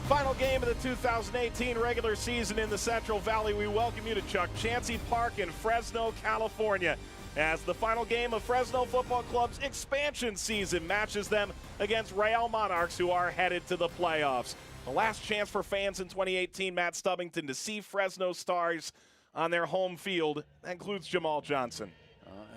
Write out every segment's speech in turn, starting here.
Final game of the 2018 regular season in the Central Valley. We welcome you to Chuck Chansey Park in Fresno, California, as the final game of Fresno Football Club's expansion season matches them against Real Monarchs, who are headed to the playoffs. The last chance for fans in 2018, Matt Stubbington, to see Fresno Stars on their home field. That includes Jamal Johnson.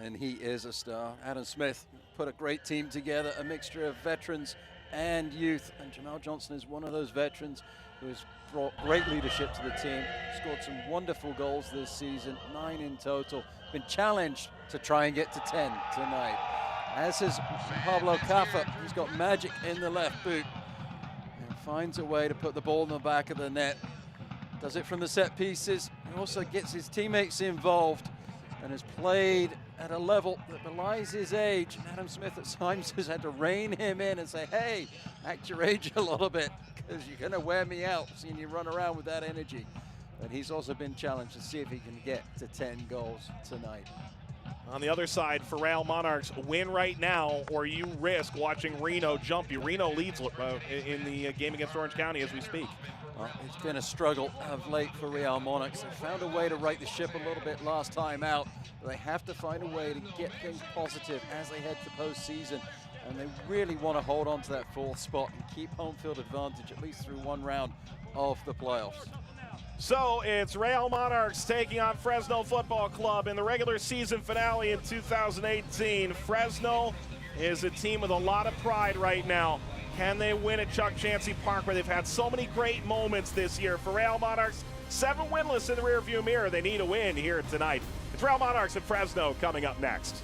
And he is a star. Adam Smith put a great team together, a mixture of veterans and youth, and Jamal Johnson is one of those veterans who has brought great leadership to the team, scored some wonderful goals this season, 9 in total, been challenged to try and get to 10 tonight. As has Pablo Caffa, he's got magic in the left boot and finds a way to put the ball in the back of the net. Does it from the set pieces, he also gets his teammates involved and has played at a level that belies his age. And Adam Smith at times has had to rein him in and say, hey, act your age a little bit, because you're going to wear me out seeing you run around with that energy. But he's also been challenged to see if he can get to 10 goals tonight. On the other side, for Real Monarchs, win right now, or you risk watching Reno jump you. Reno leads in the game against Orange County as we speak. Well, it's been a struggle of late for Real Monarchs. They found a way to right the ship a little bit last time out, but they have to find a way to get things positive as they head to postseason. And they really want to hold on to that 4th spot and keep home field advantage at least through one round of the playoffs. So it's Real Monarchs taking on Fresno Football Club in the regular season finale in 2018. Fresno is a team with a lot of pride right now. Can they win at Chuck Chansey Park, where they've had so many great moments this year? For Real Monarchs, 7 winless in the rearview mirror. They need a win here tonight. It's Real Monarchs at Fresno coming up next.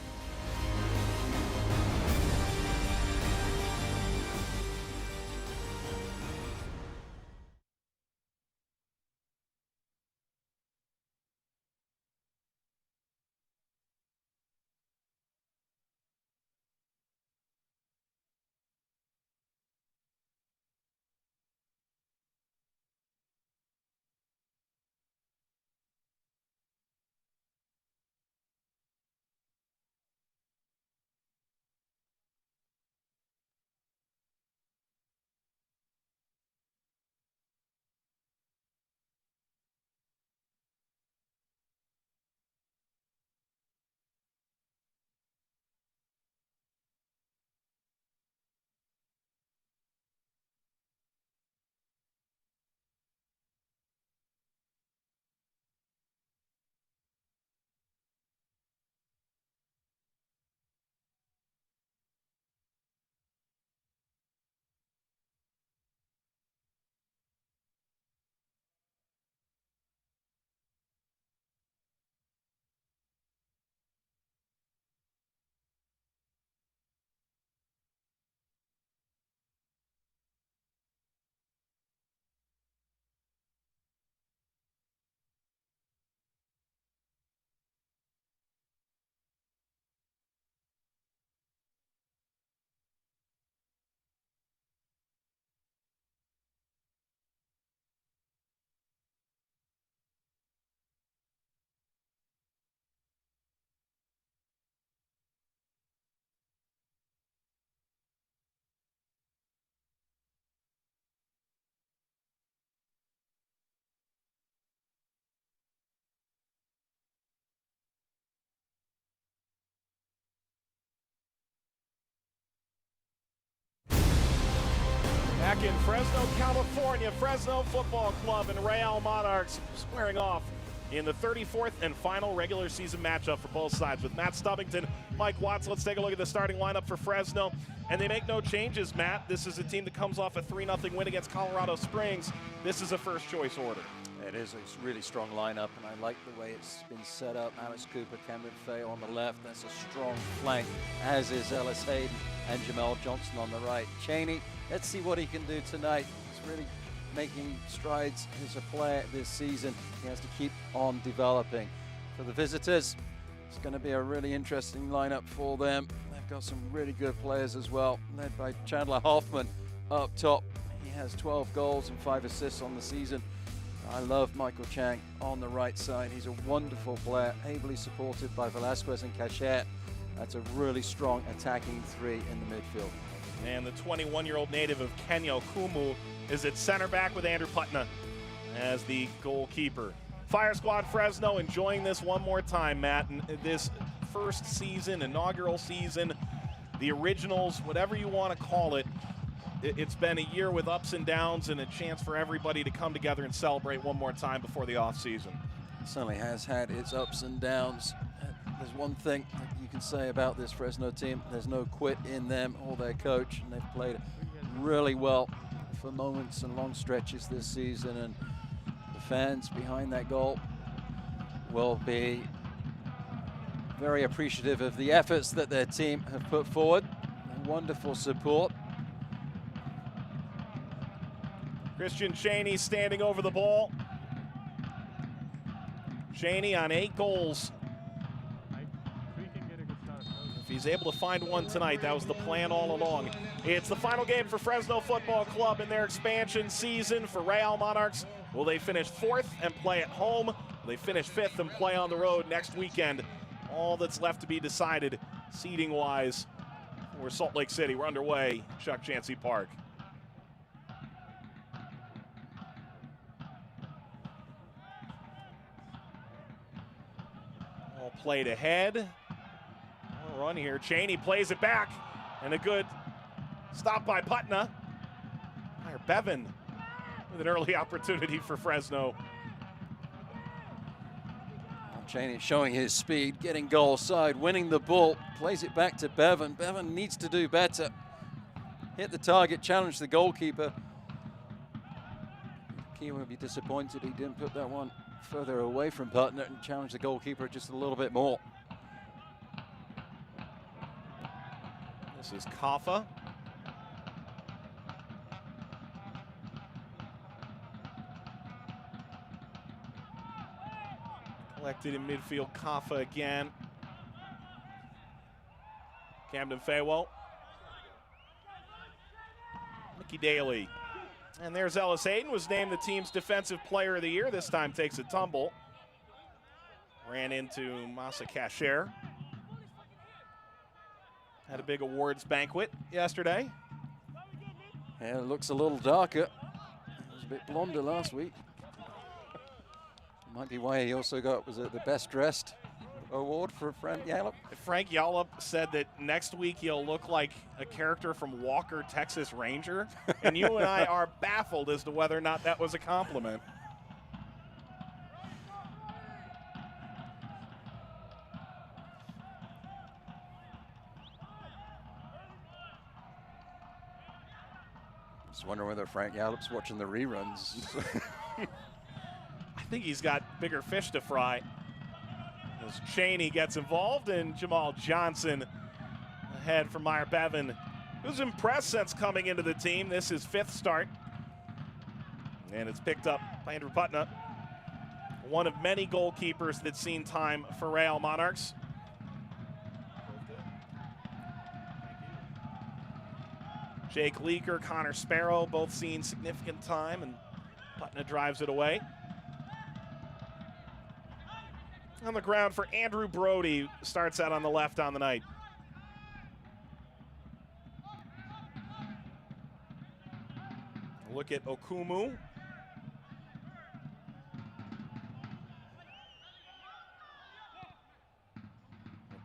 Back in Fresno, California, Fresno Football Club and Real Monarchs squaring off in the 34th and final regular season matchup for both sides. With Matt Stubbington, Mike Watts, let's take a look at the starting lineup for Fresno. And they make no changes, Matt. This is a team that comes off a 3-0 win against Colorado Springs. This is a first-choice order. It is a really strong lineup, and I like the way it's been set up. Alex Cooper, Cameron Fay on the left. That's a strong flank, as is Ellis Hayden and Jamal Johnson on the right. Cheney, let's see what he can do tonight. He's really making strides as a player this season. He has to keep on developing. For the visitors, it's going to be a really interesting lineup for them. They've got some really good players as well, led by Chandler Hoffman up top. He has 12 goals and 5 assists on the season. I love Michael Chang on the right side. He's a wonderful player, ably supported by Velasquez and Cachet. That's a really strong attacking 3 in the midfield. And the 21-year-old native of Kenya, Kumu, is at center back with Andrew Putna as the goalkeeper. Fire Squad Fresno enjoying this one more time, Matt. And this first season, inaugural season, the originals, whatever you want to call it, it's been a year with ups and downs and a chance for everybody to come together and celebrate one more time before the off season. It certainly has had its ups and downs. There's one thing you can say about this Fresno team: there's no quit in them or their coach, and they've played really well for moments and long stretches this season, and the fans behind that goal will be very appreciative of the efforts that their team have put forward. Wonderful support. Christian Cheney standing over the ball. Cheney on 8 goals. If he's able to find one tonight, that was the plan all along. It's the final game for Fresno Football Club in their expansion season for Real Monarchs. Will they finish 4th and play at home? Will they finish 5th and play on the road next weekend? All that's left to be decided seeding-wise for Salt Lake City. We're underway, Chuck Chansey Park. All played ahead. Run here. Cheney plays it back, and a good stop by Putna. Bevan with an early opportunity for Fresno. Cheney showing his speed, getting goal side, winning the ball, plays it back to Bevan. Bevan needs to do better. Hit the target, challenge the goalkeeper. He would be disappointed he didn't put that one further away from Putna and challenge the goalkeeper just a little bit more. This is Kaffa. Collected in midfield, Kaffa again. Camden Fayewo. Mickey Daly. And there's Ellis Hayden, was named the team's defensive player of the year. This time takes a tumble. Ran into Masa Kasher. Had a big awards banquet yesterday. Yeah, it looks a little darker. It was a bit blonder last week. Might be why he also got, was it the best dressed award for Frank Yallop? Frank Yallop said that next week he'll look like a character from Walker, Texas Ranger. And you and I are baffled as to whether or not that was a compliment. Just wondering whether Frank Yallop's watching the reruns. I think he's got bigger fish to fry. As Cheney gets involved, and Jamal Johnson ahead for Meyer Bevan, who's impressed since coming into the team. This is 5th start. And it's picked up by Andrew Putna, one of many goalkeepers that's seen time for Real Monarchs. Jake Leaker, Connor Sparrow, both seen significant time, and Putna drives it away. On the ground for Andrew Brody, starts out on the left on the night. Look at Okumu.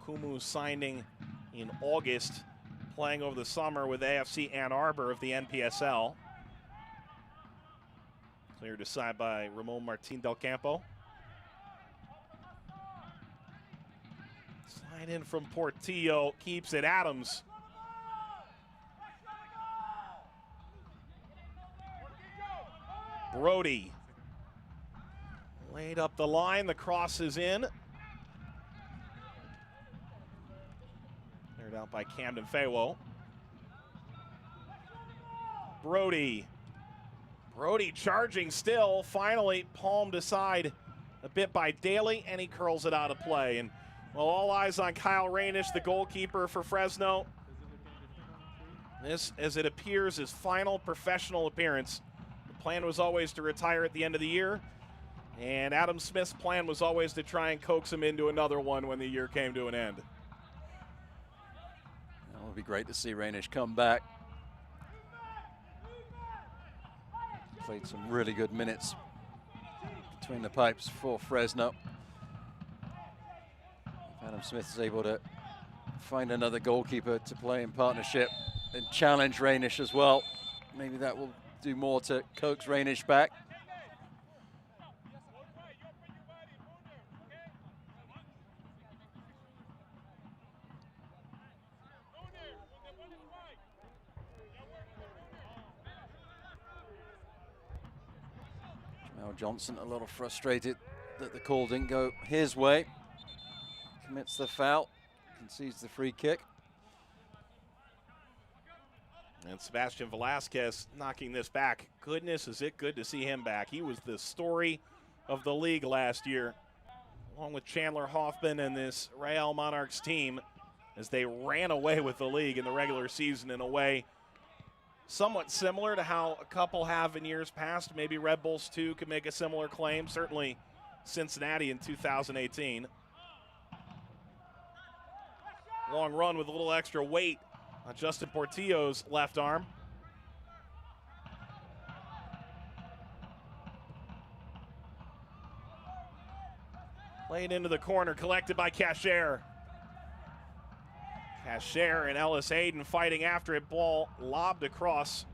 Okumu signing in August, playing over the summer with AFC Ann Arbor of the NPSL. Cleared aside by Ramon Martin Del Campo. Slide in from Portillo, keeps it Adams. Brody laid up the line, the cross is in. Cleared out by Camden Fayewo. Brody charging still, finally palmed aside a bit by Daly, and he curls it out of play. And well, all eyes on Kyle Rainish, the goalkeeper for Fresno. This, as it appears, his final professional appearance. The plan was always to retire at the end of the year, and Adam Smith's plan was always to try and coax him into another one when the year came to an end. It would be great to see Rainish come back. played some really good minutes between the pipes for Fresno. If Adam Smith is able to find another goalkeeper to play in partnership and challenge Rainish as well, maybe that will do more to coax Rainish back. Jamel Johnson a little frustrated that the call didn't go his way. Commits the foul, concedes the free kick. And Sebastian Velasquez knocking this back. Goodness, is it good to see him back. He was the story of the league last year, along with Chandler Hoffman and this Real Monarchs team, as they ran away with the league in the regular season in a way somewhat similar to how a couple have in years past. Maybe Red Bulls too could make a similar claim, certainly Cincinnati in 2018. Long run with a little extra weight on Justin Portillo's left arm. Played into the corner, collected by Casher. Casher and Ellis Hayden fighting after it. Ball lobbed across.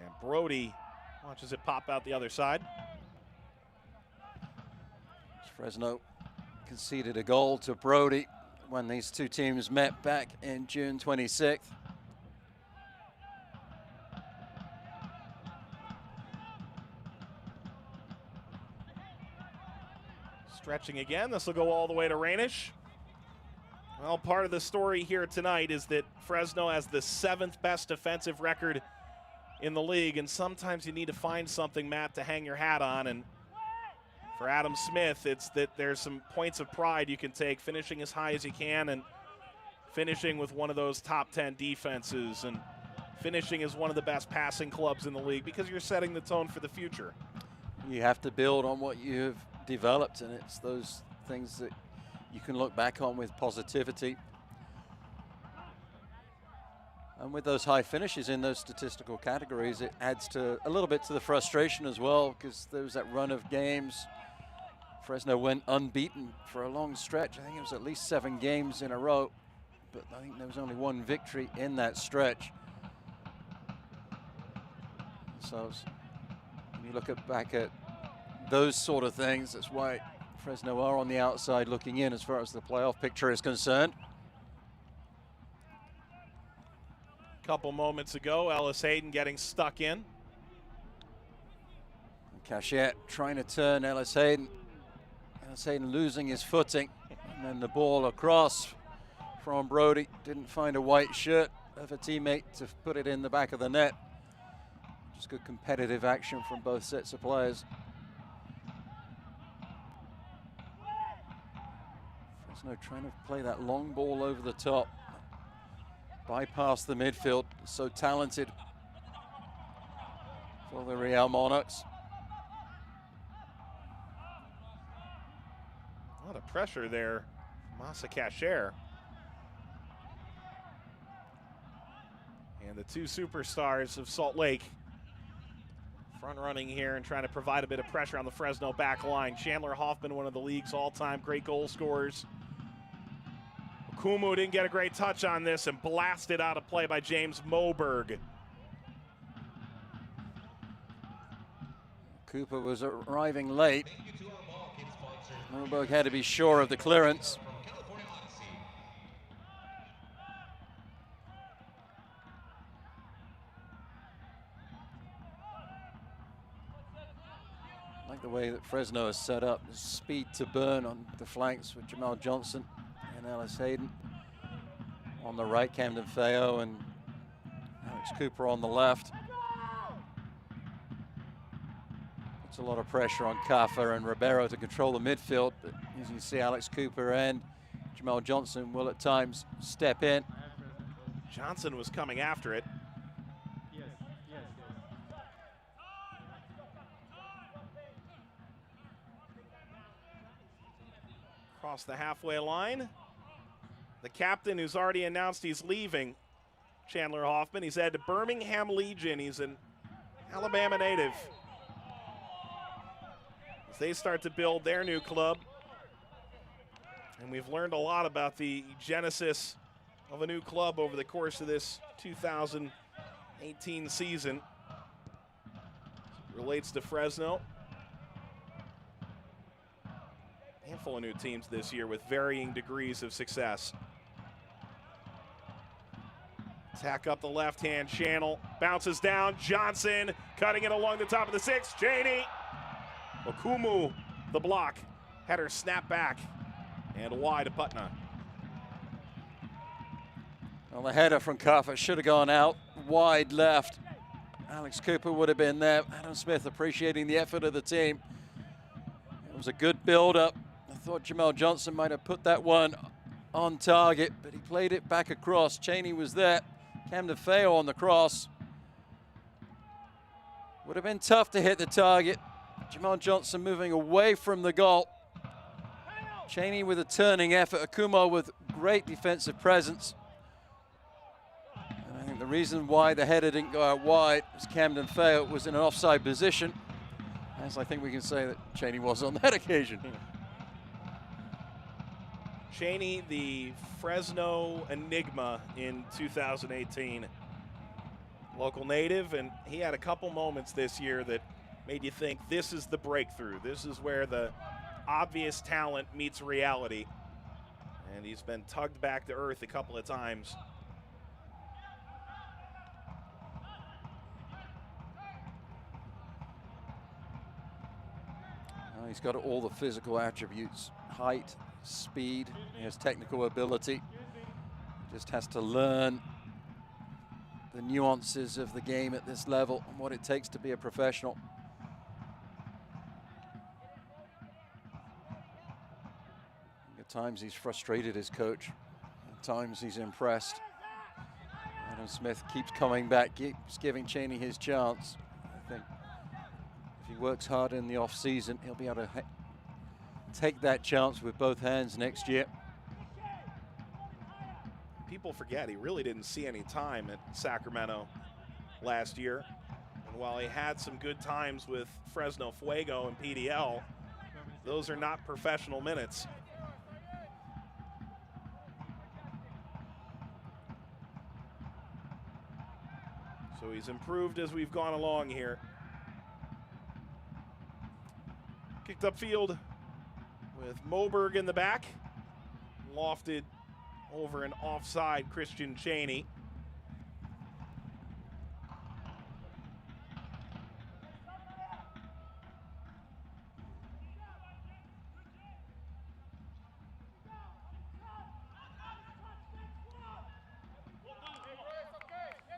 And Brody watches it pop out the other side. Fresno conceded a goal to Brody when these two teams met back in June 26th. Stretching again, this will go all the way to Rainish. Well, part of the story here tonight is that Fresno has the 7th best defensive record in the league, and sometimes you need to find something, Matt, to hang your hat on. And for Adam Smith, it's that there's some points of pride you can take, finishing as high as you can and finishing with one of those top 10 defenses and finishing as one of the best passing clubs in the league, because you're setting the tone for the future. You have to build on what you've developed, and it's those things that you can look back on with positivity. And with those high finishes in those statistical categories, it adds to a little bit to the frustration as well, because there was that run of games. Fresno went unbeaten for a long stretch. I think it was at least 7 games in a row, but I think there was only 1 victory in that stretch. So when you look back at those sort of things, that's why Fresno are on the outside looking in as far as the playoff picture is concerned. Couple moments ago, Ellis Hayden getting stuck in. Cachette trying to turn Ellis Hayden. Ellis Hayden losing his footing. And then the ball across from Brody. Didn't find a white shirt of a teammate to put it in the back of the net. Just good competitive action from both sets of players. Fresno trying to play that long ball over the top. Bypass the midfield, so talented for the Real Monarchs. A lot of pressure there, Masa Casher. And the two superstars of Salt Lake front running here and trying to provide a bit of pressure on the Fresno back line. Chandler Hoffman, one of the league's all-time great goal scorers. Kumu didn't get a great touch on this and blasted out of play by James Moberg. Cooper was arriving late. Moberg had to be sure of the clearance. I like the way that Fresno is set up. The speed to burn on the flanks with Jamel Johnson and Ellis Hayden on the right, Camden Feo and Alex Cooper on the left. Puts a lot of pressure on Kaffa and Ribeiro to control the midfield, but as you see, Alex Cooper and Jamel Johnson will at times step in. Johnson was coming after it. Across the halfway line. The captain, who's already announced he's leaving, Chandler Hoffman. He's headed to Birmingham Legion. He's an Alabama native. As they start to build their new club. And we've learned a lot about the genesis of a new club over the course of this 2018 season. Relates to Fresno. Handful of new teams this year with varying degrees of success. Attack up the left-hand channel, bounces down, Johnson cutting it along the top of the 6, Cheney. Okumu, the block, header snap back, and wide to Putna. Well, the header from Kaffa should have gone out, wide left. Alex Cooper would have been there. Adam Smith appreciating the effort of the team. It was a good build-up. I thought Jamel Johnson might have put that one on target, but he played it back across. Cheney was there. Camden Feo on the cross. Would have been tough to hit the target. Jamel Johnson moving away from the goal. Cheney with a turning effort. Akumo with great defensive presence. And I think the reason why the header didn't go out wide was Camden Feo was in an offside position, as I think we can say that Cheney was on that occasion. Cheney, the Fresno enigma in 2018. Local native, and he had a couple moments this year that made you think this is the breakthrough. This is where the obvious talent meets reality. And he's been tugged back to earth a couple of times. He's got all the physical attributes, height, speed, he has technical ability. Just has to learn the nuances of the game at this level and what it takes to be a professional. At times he's frustrated his coach, at times he's impressed. Adam Smith keeps coming back, keeps giving Cheney his chance. I think if he works hard in the off season, he'll be able to take that chance with both hands next year. People forget he really didn't see any time at Sacramento last year. And while he had some good times with Fresno Fuego and PDL, those are not professional minutes. So he's improved as we've gone along here. Kicked upfield with Moberg in the back. Lofted over an offside Christian Cheney.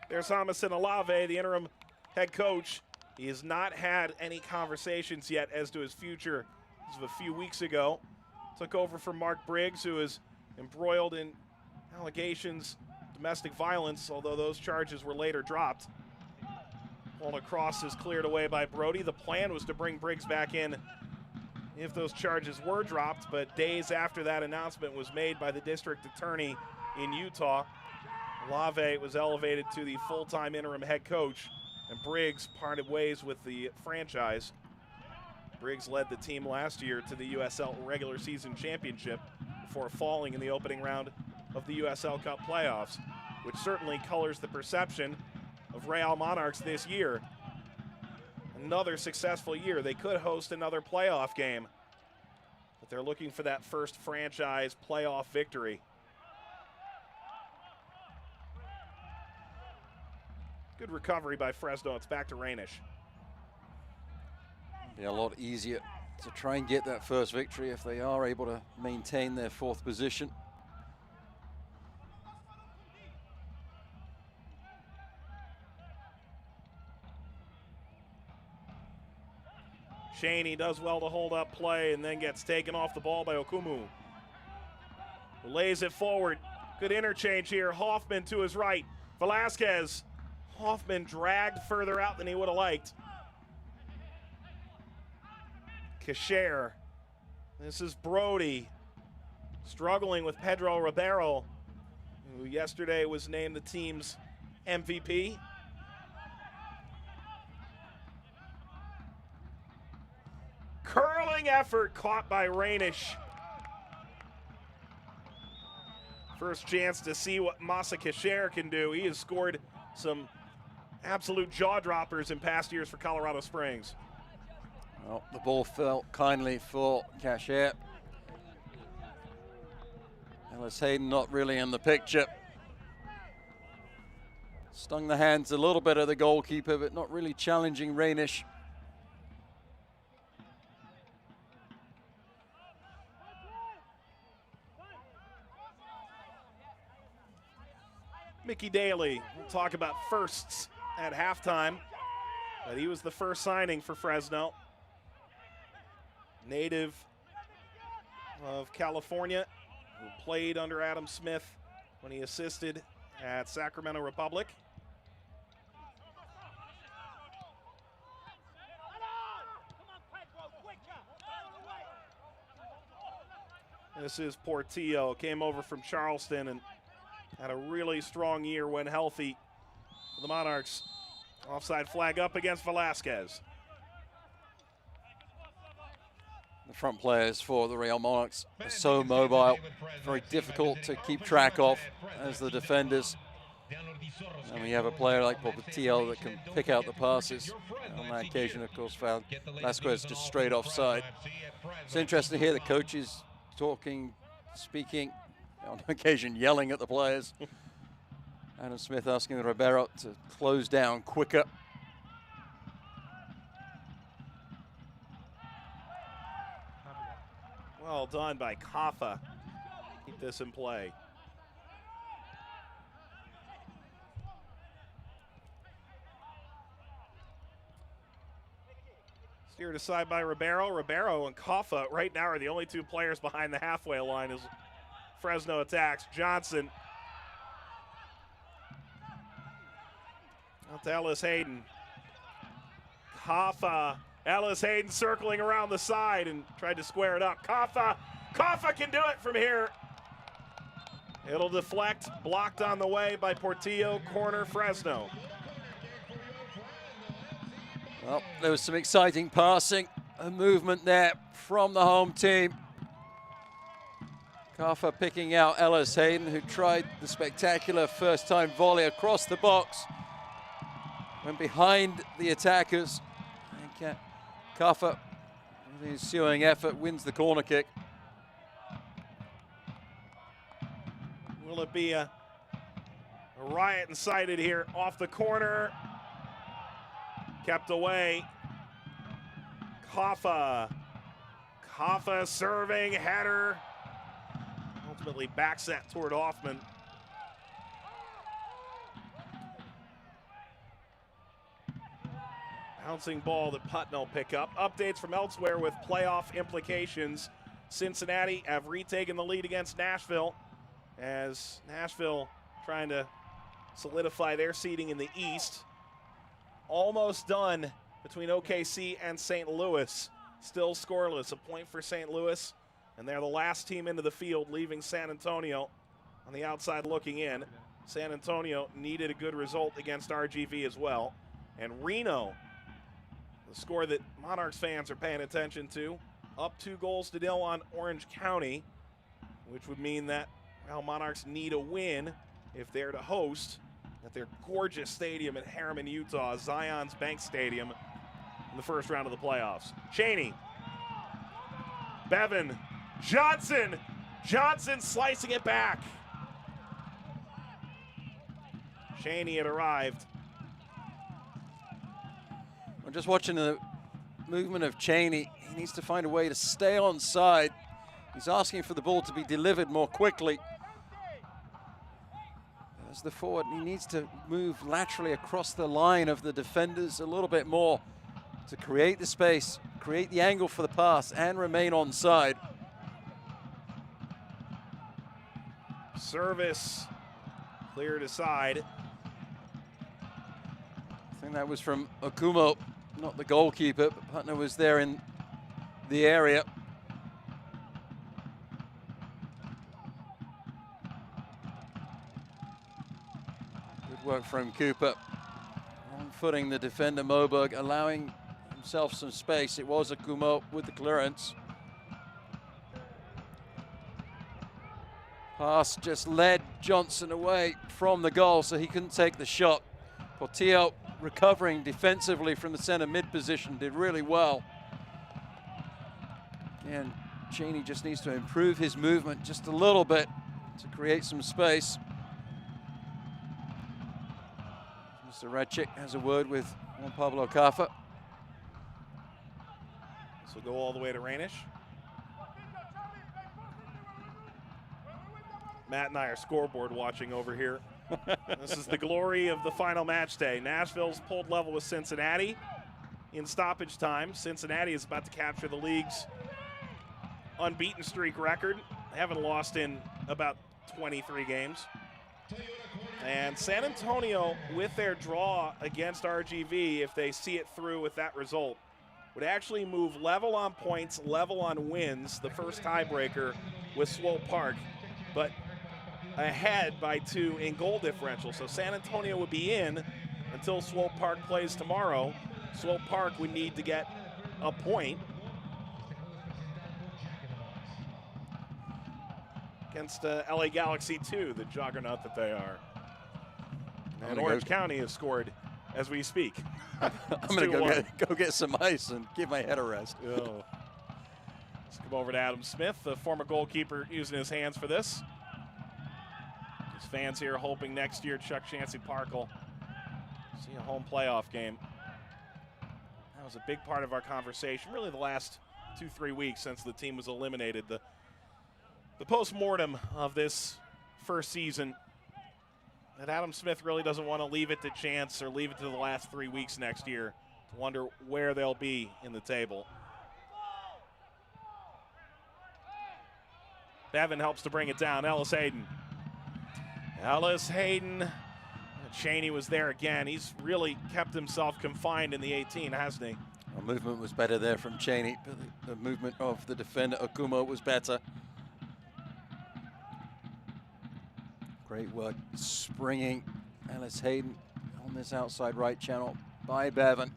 There's Jamison Alave, the interim head coach. He has not had any conversations yet as to his future. As of a few weeks ago, took over from Mark Briggs, who is embroiled in allegations of domestic violence, although those charges were later dropped. Ball across is cleared away by Brody. The plan was to bring Briggs back in if those charges were dropped, but days after that announcement was made by the district attorney in Utah, Lave was elevated to the full-time interim head coach, and Briggs parted ways with the franchise. Briggs led the team last year to the USL regular season championship before falling in the opening round of the USL Cup playoffs, which certainly colors the perception of Real Monarchs this year. Another successful year. They could host another playoff game, but they're looking for that first franchise playoff victory. Good recovery by Fresno. It's back to Rainish. Be a lot easier to try and get that first victory if they are able to maintain their fourth position. Cheney does well to hold up play and then gets taken off the ball by Okumu. Lays it forward. Good interchange here. Hoffman to his right. Velasquez. Hoffman dragged further out than he would have liked. Kasher. This is Brody struggling with Pedro Ribeiro, who yesterday was named the team's MVP. Pursuing effort caught by Rainish. First chance to see what Masa Kasher can do. He has scored some absolute jaw droppers in past years for Colorado Springs. Well, the ball fell kindly for Kasher. Ellis Hayden not really in the picture. Stung the hands a little bit of the goalkeeper, but not really challenging Rainish. Mickey Daly, we'll talk about firsts at halftime, but he was the first signing for Fresno. Native of California, who played under Adam Smith when he assisted at Sacramento Republic. This is Portillo, came over from Charleston and had a really strong year when healthy for the Monarchs. Offside flag up against Velasquez. The front players for the Real Monarchs are so mobile, very difficult to keep track of as the defenders. And we have a player like Portillo that can pick out the passes. On that occasion, of course, found Velasquez just straight offside. It's interesting to hear the coaches talking, speaking, on occasion yelling at the players. Adam Smith asking Ribeiro to close down quicker. Well done by Kaffa. Keep this in play. Steered aside by Ribeiro. Ribeiro and Kaffa right now are the only two players behind the halfway line as Fresno attacks. Johnson. Out to Ellis Hayden. Kaffa. Ellis Hayden circling around the side and tried to square it up. Kaffa can do it from here. It'll deflect, blocked on the way by Portillo, corner Fresno. Well, there was some exciting passing and movement there from the home team. Kaffa picking out Ellis Hayden, who tried the spectacular first-time volley across the box. Went behind the attackers. Kaffa, with the ensuing effort, wins the corner kick. Will it be a riot incited here off the corner? Kept away. Kaffa serving, header. Ultimately back set toward Hoffman. Bouncing ball that Putnam will pick up. Updates from elsewhere with playoff implications. Cincinnati have retaken the lead against Nashville as Nashville trying to solidify their seeding in the East. Almost done between OKC and St. Louis. Still scoreless. A point for St. Louis, and they're the last team into the field, leaving San Antonio on the outside looking in. San Antonio needed a good result against RGV as well. And Reno, the score that Monarchs fans are paying attention to, up 2-0 on Orange County, which would mean that, well, Monarchs need a win if they're to host at their gorgeous stadium in Harriman, Utah, Zions Bank Stadium, in the first round of the playoffs. Cheney, Bevan, Johnson slicing it back. Cheney had arrived. I'm just watching the movement of Cheney. He needs to find a way to stay on side. He's asking for the ball to be delivered more quickly. As the forward, he needs to move laterally across the line of the defenders a little bit more to create the space, create the angle for the pass, and remain on side. Service cleared aside. I think that was from Okumo, not the goalkeeper, but Putnam was there in the area. Good work from Cooper. On footing the defender Moberg, allowing himself some space. It was Akumo with the clearance. Pass just led Johnson away from the goal, so he couldn't take the shot. Portillo recovering defensively from the center mid position, did really well. And Cheney just needs to improve his movement just a little bit to create some space. Mr. Radchik has a word with Juan Pablo Cafa. This will go all the way to Rainish. Matt and I are scoreboard watching over here. This is the glory of the final match day. Nashville's pulled level with Cincinnati in stoppage time. Cincinnati is about to capture the league's unbeaten streak record. They haven't lost in about 23 games. And San Antonio, with their draw against RGV, if they see it through with that result, would actually move level on points, level on wins, the first tiebreaker with Swope Park, but ahead by 2 in goal differential. So San Antonio would be in until Swope Park plays tomorrow. Swope Park would need to get a point against LA Galaxy 2, the juggernaut that they are. And Orange County has scored as we speak. I'm going to go get some ice and give my head a rest. Oh. Let's come over to Adam Smith, the former goalkeeper, using his hands for this. His fans here hoping next year Chuck Chancey Park will see a home playoff game. That was a big part of our conversation, really the last 2-3 weeks since the team was eliminated. The post-mortem of this first season, that Adam Smith really doesn't want to leave it to chance or leave it to the last 3 weeks next year to wonder where they'll be in the table. Bevan helps to bring it down. Ellis Hayden. Cheney was there again. He's really kept himself confined in the 18, hasn't he? Well, movement was better there from Cheney, but the movement of the defender, Okumo, was better. Great work springing Ellis Hayden on this outside right channel by Bevan.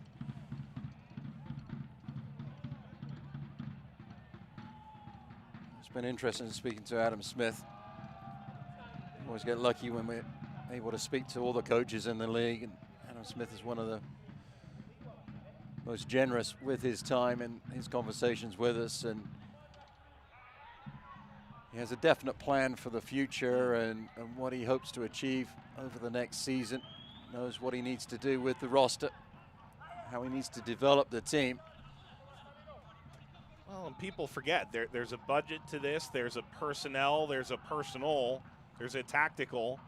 It's been interesting speaking to Adam Smith. Always get lucky when we're able to speak to all the coaches in the league, and Adam Smith is one of the most generous with his time and his conversations with us, and he has a definite plan for the future and what he hopes to achieve over the next season. Knows what he needs to do with the roster, how he needs to develop the team. Well, and people forget, there's a budget to this, there's a personnel, there's a personal, there's a tactical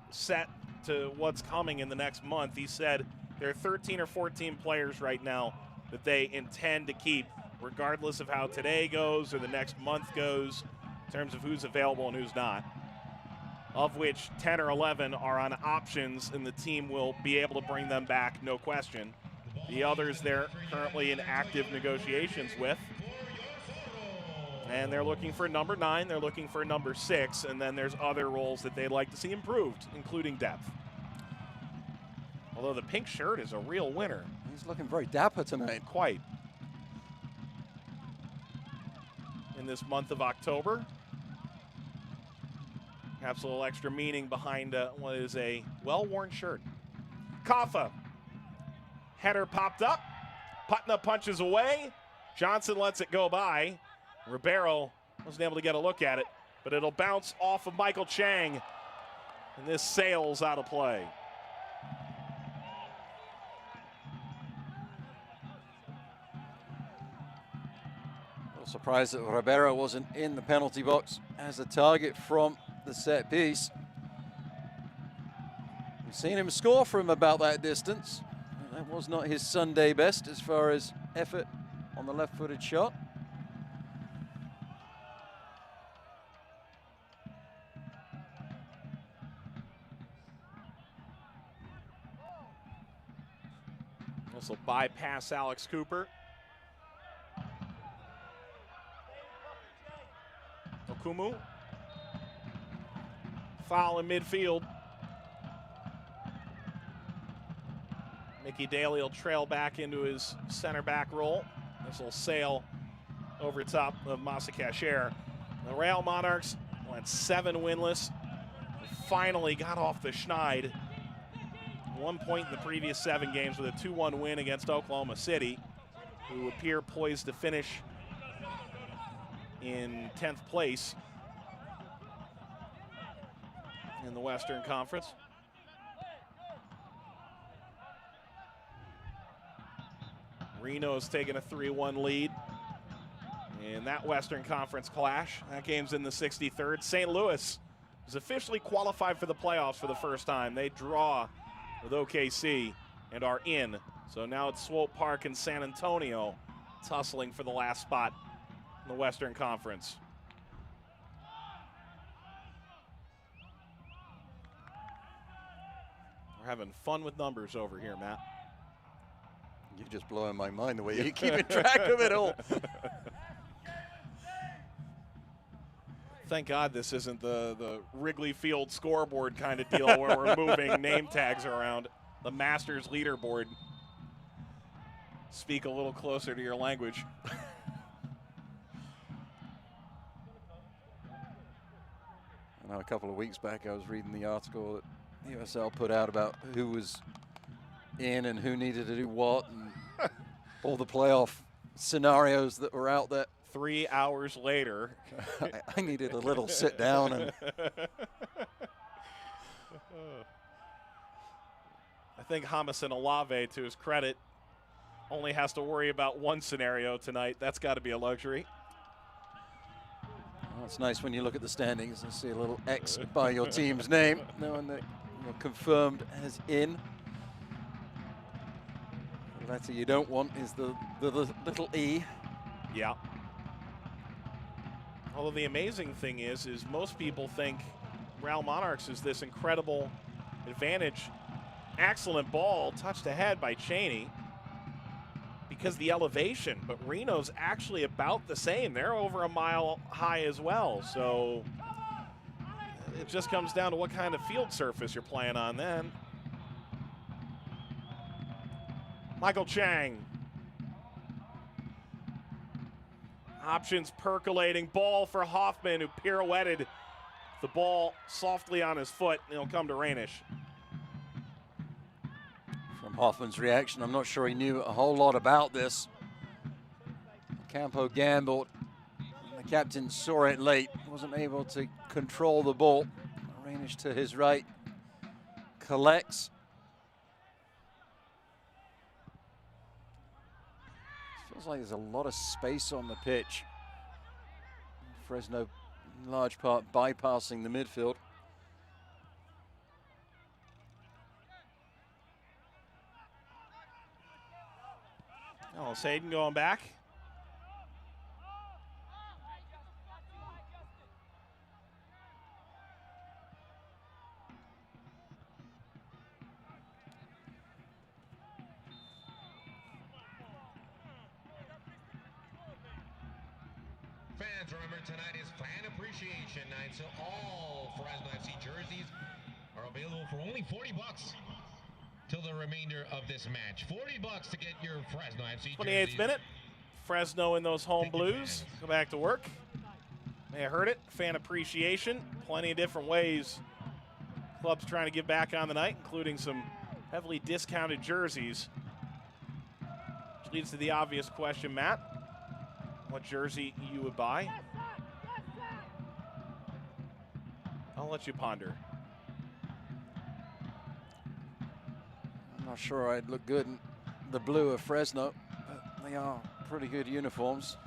set to what's coming in the next month. He said there are 13 or 14 players right now that they intend to keep, regardless of how today goes or the next month goes, in terms of who's available and who's not, of which 10 or 11 are on options, and the team will be able to bring them back, no question. The others they're currently in active negotiations with. And they're looking for number 9, they're looking for number 6, and then there's other roles that they'd like to see improved, including depth. Although the pink shirt is a real winner. He's looking very dapper tonight. Quite. In this month of October. Perhaps a little extra meaning behind what is a well-worn shirt. Kafa. Header popped up. Putna punches away. Johnson lets it go by. Ribeiro wasn't able to get a look at it, but it'll bounce off of Michael Chang. And this sails out of play. Surprised that Ribeiro wasn't in the penalty box as a target from the set piece. We've seen him score from about that distance. That was not his Sunday best as far as effort on the left-footed shot. Also bypass Alex Cooper. Okumu. Foul in midfield. Mickey Daly will trail back into his center back role. This will sail over top of Masa Kasher. The Real Monarchs went 7 winless. Finally got off the schneid. 1 point in the previous 7 games with a 2-1 win against Oklahoma City, who appear poised to finish in 10th place in the Western Conference. Reno's taking a 3-1 lead in that Western Conference clash. That game's in the 63rd. St. Louis is officially qualified for the playoffs for the first time. They draw with OKC and are in. So now it's Swope Park and San Antonio tussling for the last spot in the Western Conference. We're having fun with numbers over here, Matt. You're just blowing my mind the way you're keeping track of it all. Thank God this isn't the Wrigley Field scoreboard kind of deal where we're moving name tags around. The Masters leaderboard. Speak a little closer to your language. I know a couple of weeks back I was reading the article that USL put out about who was in and who needed to do what and all the playoff scenarios that were out there. 3 hours later. I needed a little sit down and I think Jamison Olave, to his credit, only has to worry about one scenario tonight. That's got to be a luxury. Well, it's nice when you look at the standings and see a little X by your team's name, knowing that you're confirmed as in. The letter you don't want is the little E. Yeah. Although the amazing thing is most people think Real Monarchs is this incredible advantage. Excellent ball, touched ahead by Cheney because the elevation, but Reno's actually about the same. They're over a mile high as well, so it just comes down to what kind of field surface you're playing on then. Michael Chang. Options percolating, ball for Hoffman, who pirouetted the ball softly on his foot, and it'll come to Rainish. From Hoffman's reaction, I'm not sure he knew a whole lot about this. Campo gambled. The captain saw it late, wasn't able to control the ball. Rainish to his right, collects. Feels like there's a lot of space on the pitch. Fresno, in large part, bypassing the midfield. Ellis Hayden going back. Fans, remember tonight is Fan Appreciation Night, so all Fresno FC jerseys are available for only $40 till the remainder of this match. $40 to get your Fresno FC jerseys. 28th minute. Fresno in those home blues. Go back to work. May have heard it. Fan appreciation. Plenty of different ways clubs trying to give back on the night, including some heavily discounted jerseys. Which leads to the obvious question, Matt. What jersey you would buy? I'll let you ponder. I'm not sure I'd look good in the blue of Fresno, but they are pretty good uniforms.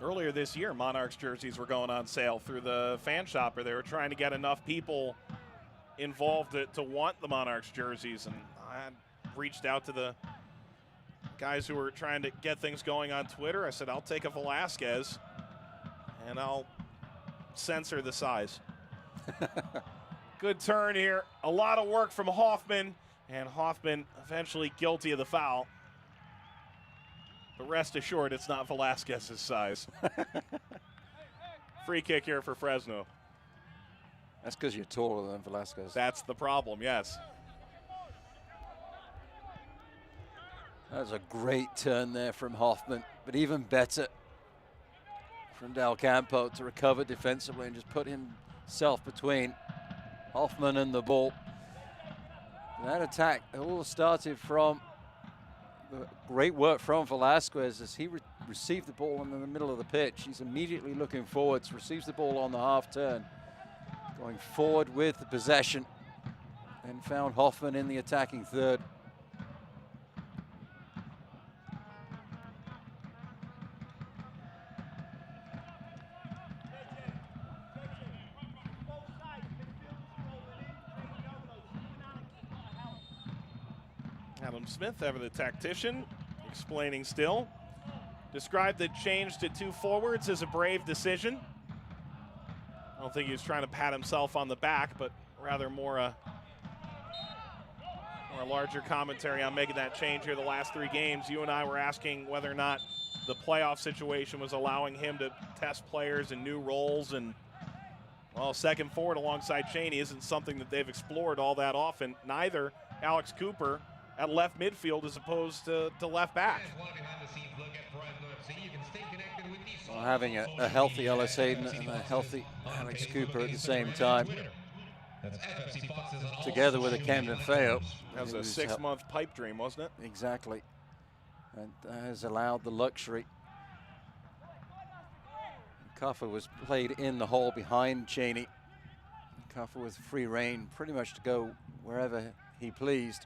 Earlier this year, Monarchs jerseys were going on sale through the fan shopper. They were trying to get enough people involved to want the Monarchs jerseys, and I reached out to the guys who were trying to get things going on Twitter. I said, I'll take a Velasquez, and I'll censor the size. Good turn here. A lot of work from Hoffman, And Hoffman eventually guilty of the foul. But rest assured, it's not Velasquez's size. Free kick here for Fresno. That's because you're taller than Velasquez. That's the problem, yes. That was a great turn there from Hoffman, but even better from Del Campo to recover defensively and just put himself between Hoffman and the ball. That attack all started from great work from Velasquez as he received the ball in the middle of the pitch. He's immediately looking forwards, receives the ball on the half turn, going forward with the possession, and found Hoffman in the attacking third. Adam Smith, ever the tactician, explaining still. Described the change to 2 forwards as a brave decision. I don't think he was trying to pat himself on the back, but rather more a larger commentary on making that change here the last 3 games. You and I were asking whether or not the playoff situation was allowing him to test players in new roles, and well, second forward alongside Cheney isn't something that they've explored all that often. Neither Alex Cooper at left midfield as opposed to left back. Well, having a healthy Ellis Hayden and a healthy Alex Cooper at the same time, together with a Camden Feo. That was a 6-month pipe dream, wasn't it? Exactly. And that has allowed the luxury. Kuffer was played in the hole behind Cheney. Kuffer with free reign pretty much to go wherever he pleased.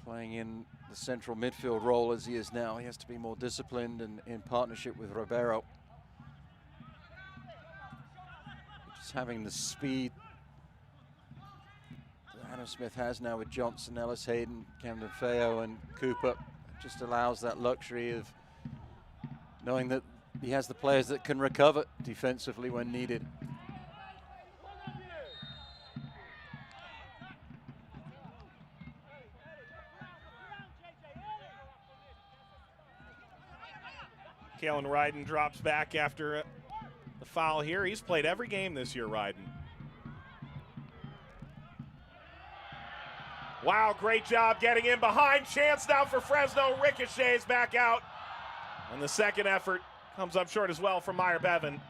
Playing in the central midfield role as he is now. He has to be more disciplined and in partnership with Ribeiro. Just having the speed that Adam Smith has now with Johnson, Ellis Hayden, Camden Feo and Cooper just allows that luxury of knowing that he has the players that can recover defensively when needed. Kalen Ryden drops back after the foul here. He's played every game this year, Ryden. Wow, great job getting in behind. Chance now for Fresno. Ricochets back out. And the second effort comes up short as well from Meyer Bevan.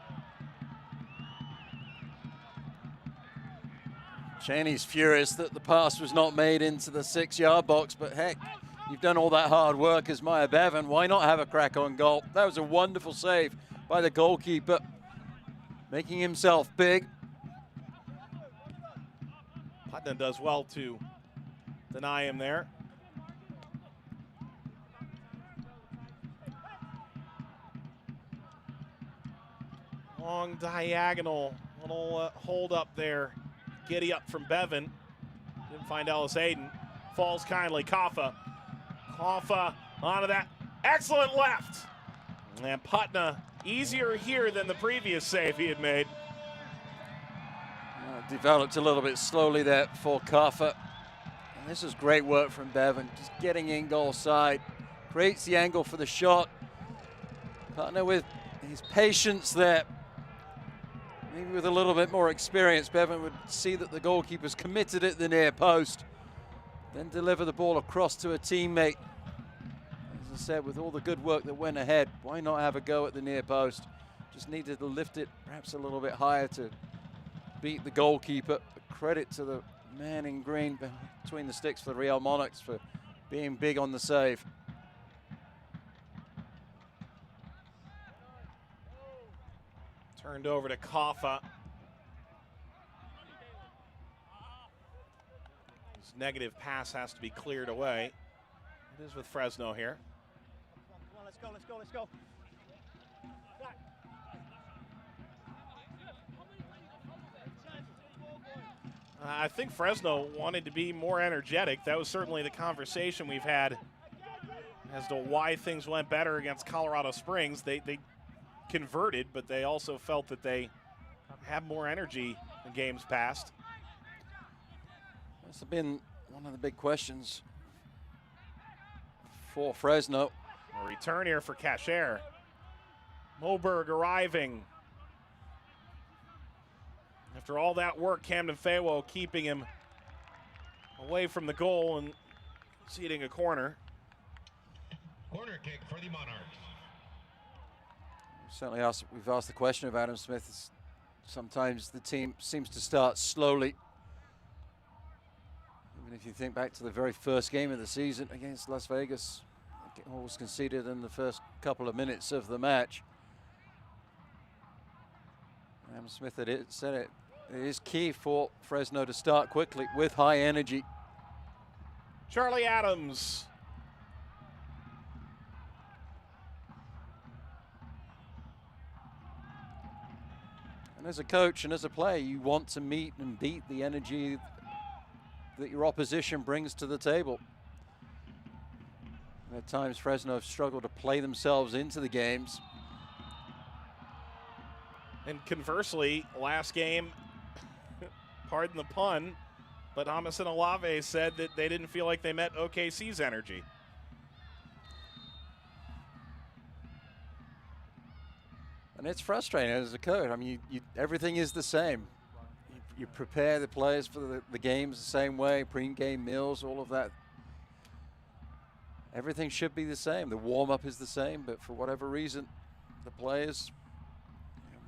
Cheney's furious that the pass was not made into the 6-yard box, but heck, you've done all that hard work as Meyer Bevan. Why not have a crack on goal? That was a wonderful save by the goalkeeper, making himself big. Putnam does well to deny him there. Long diagonal, little hold up there. Giddy up from Bevan. Didn't find Ellis Hayden. Falls kindly, Kaffa. Kaffa onto that. Excellent left. And Putnam, easier here than the previous save he had made. Developed a little bit slowly there for Kaffa. And this is great work from Bevan, just getting in goal side. Creates the angle for the shot. Putnam with his patience there. Maybe with a little bit more experience, Bevan would see that the goalkeeper's committed at the near post. Then deliver the ball across to a teammate. As I said, with all the good work that went ahead, why not have a go at the near post? Just needed to lift it perhaps a little bit higher to beat the goalkeeper. But credit to the man in green between the sticks for the Real Monarchs for being big on the save. Turned over to Kaffa. His negative pass has to be cleared away. It is with Fresno here. Come on, let's go, let's go, let's go. I think Fresno wanted to be more energetic. That was certainly the conversation we've had as to why things went better against Colorado Springs. They converted, but they also felt that they had more energy in games past. This has been one of the big questions for Fresno. A return here for Kasher. Moberg arriving. After all that work, Camden Fayewo keeping him away from the goal and ceding a corner. Corner kick for the Monarchs. We've asked the question of Adam Smith. Sometimes the team seems to start slowly. Even if you think back to the very first game of the season against Las Vegas, the goal was conceded in the first couple of minutes of the match. Adam Smith had said it is key for Fresno to start quickly with high energy. Charlie Adams. And as a coach and as a player, you want to meet and beat the energy that your opposition brings to the table. And at times, Fresno have struggled to play themselves into the games. And conversely, last game, pardon the pun, but Jamison Olave said that they didn't feel like they met OKC's energy. And it's frustrating as a coach. I mean, everything is the same. You prepare the players for the games the same way, pre-game meals, all of that. Everything should be the same. The warm-up is the same, but for whatever reason, the players,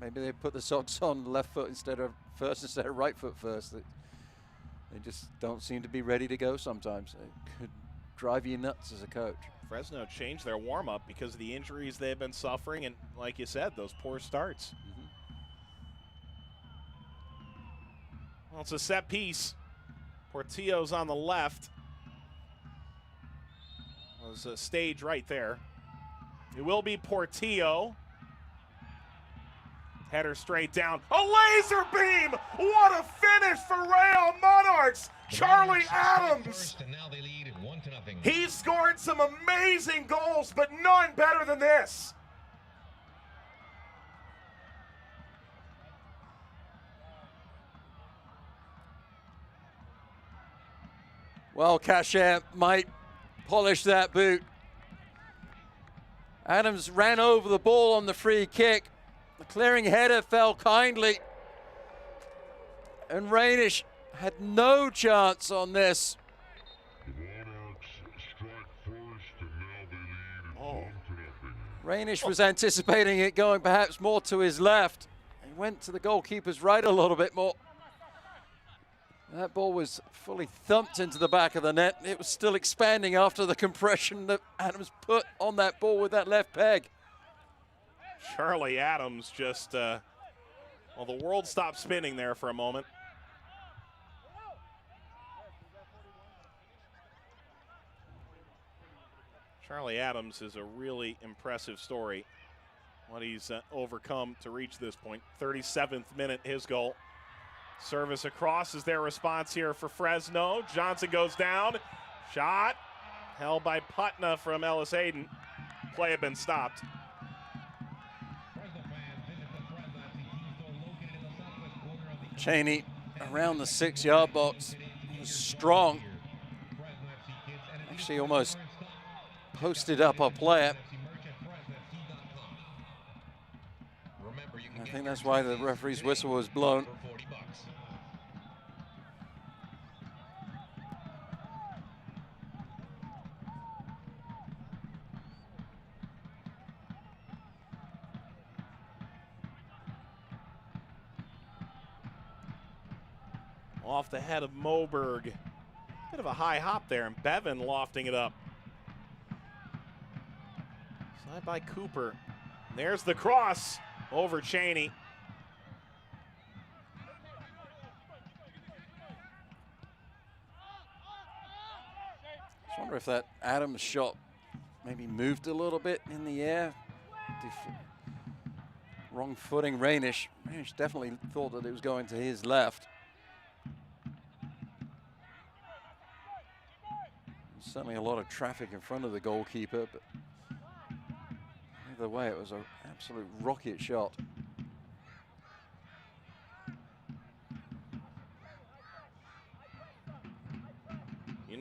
maybe they put the socks on left foot instead of right foot first. They just don't seem to be ready to go sometimes. It could drive you nuts as a coach. Fresno changed their warm-up because of the injuries they've been suffering and, like you said, those poor starts. Well, it's a set piece. Portillo's on the left. There's a stage right there. It will be Portillo. Header straight down. A laser beam! What a finish for Real Monarchs! Charlie Adams! And now they lead 1-0. He scored some amazing goals, but none better than this. Well, Kasher might polish that boot. Adams ran over the ball on the free kick. The clearing header fell kindly. And Rainish had no chance on this. The Monarchs strike first and now they lead 1-0. Rainish was anticipating it going perhaps more to his left. He went to the goalkeeper's right a little bit more. That ball was fully thumped into the back of the net. It was still expanding after the compression that Adams put on that ball with that left peg. Charlie Adams just, well, the world stopped spinning there for a moment. Charlie Adams is a really impressive story, what he's overcome to reach this point. 37th minute, his goal. Service across is their response here for Fresno. Johnson goes down. Shot held by Putna from Ellis Hayden. Play had been stopped. Cheney around the 6-yard box. He was strong. Actually almost posted up a player. I think that's why the referee's whistle was blown. Off the head of Moberg. Bit of a high hop there, and Bevan lofting it up. Side by Cooper. There's the cross over Cheney. I wonder if that Adams shot maybe moved a little bit in the air. Wrong footing, Rainish. Rainish definitely thought that it was going to his left. Certainly a lot of traffic in front of the goalkeeper, but either way, it was an absolute rocket shot.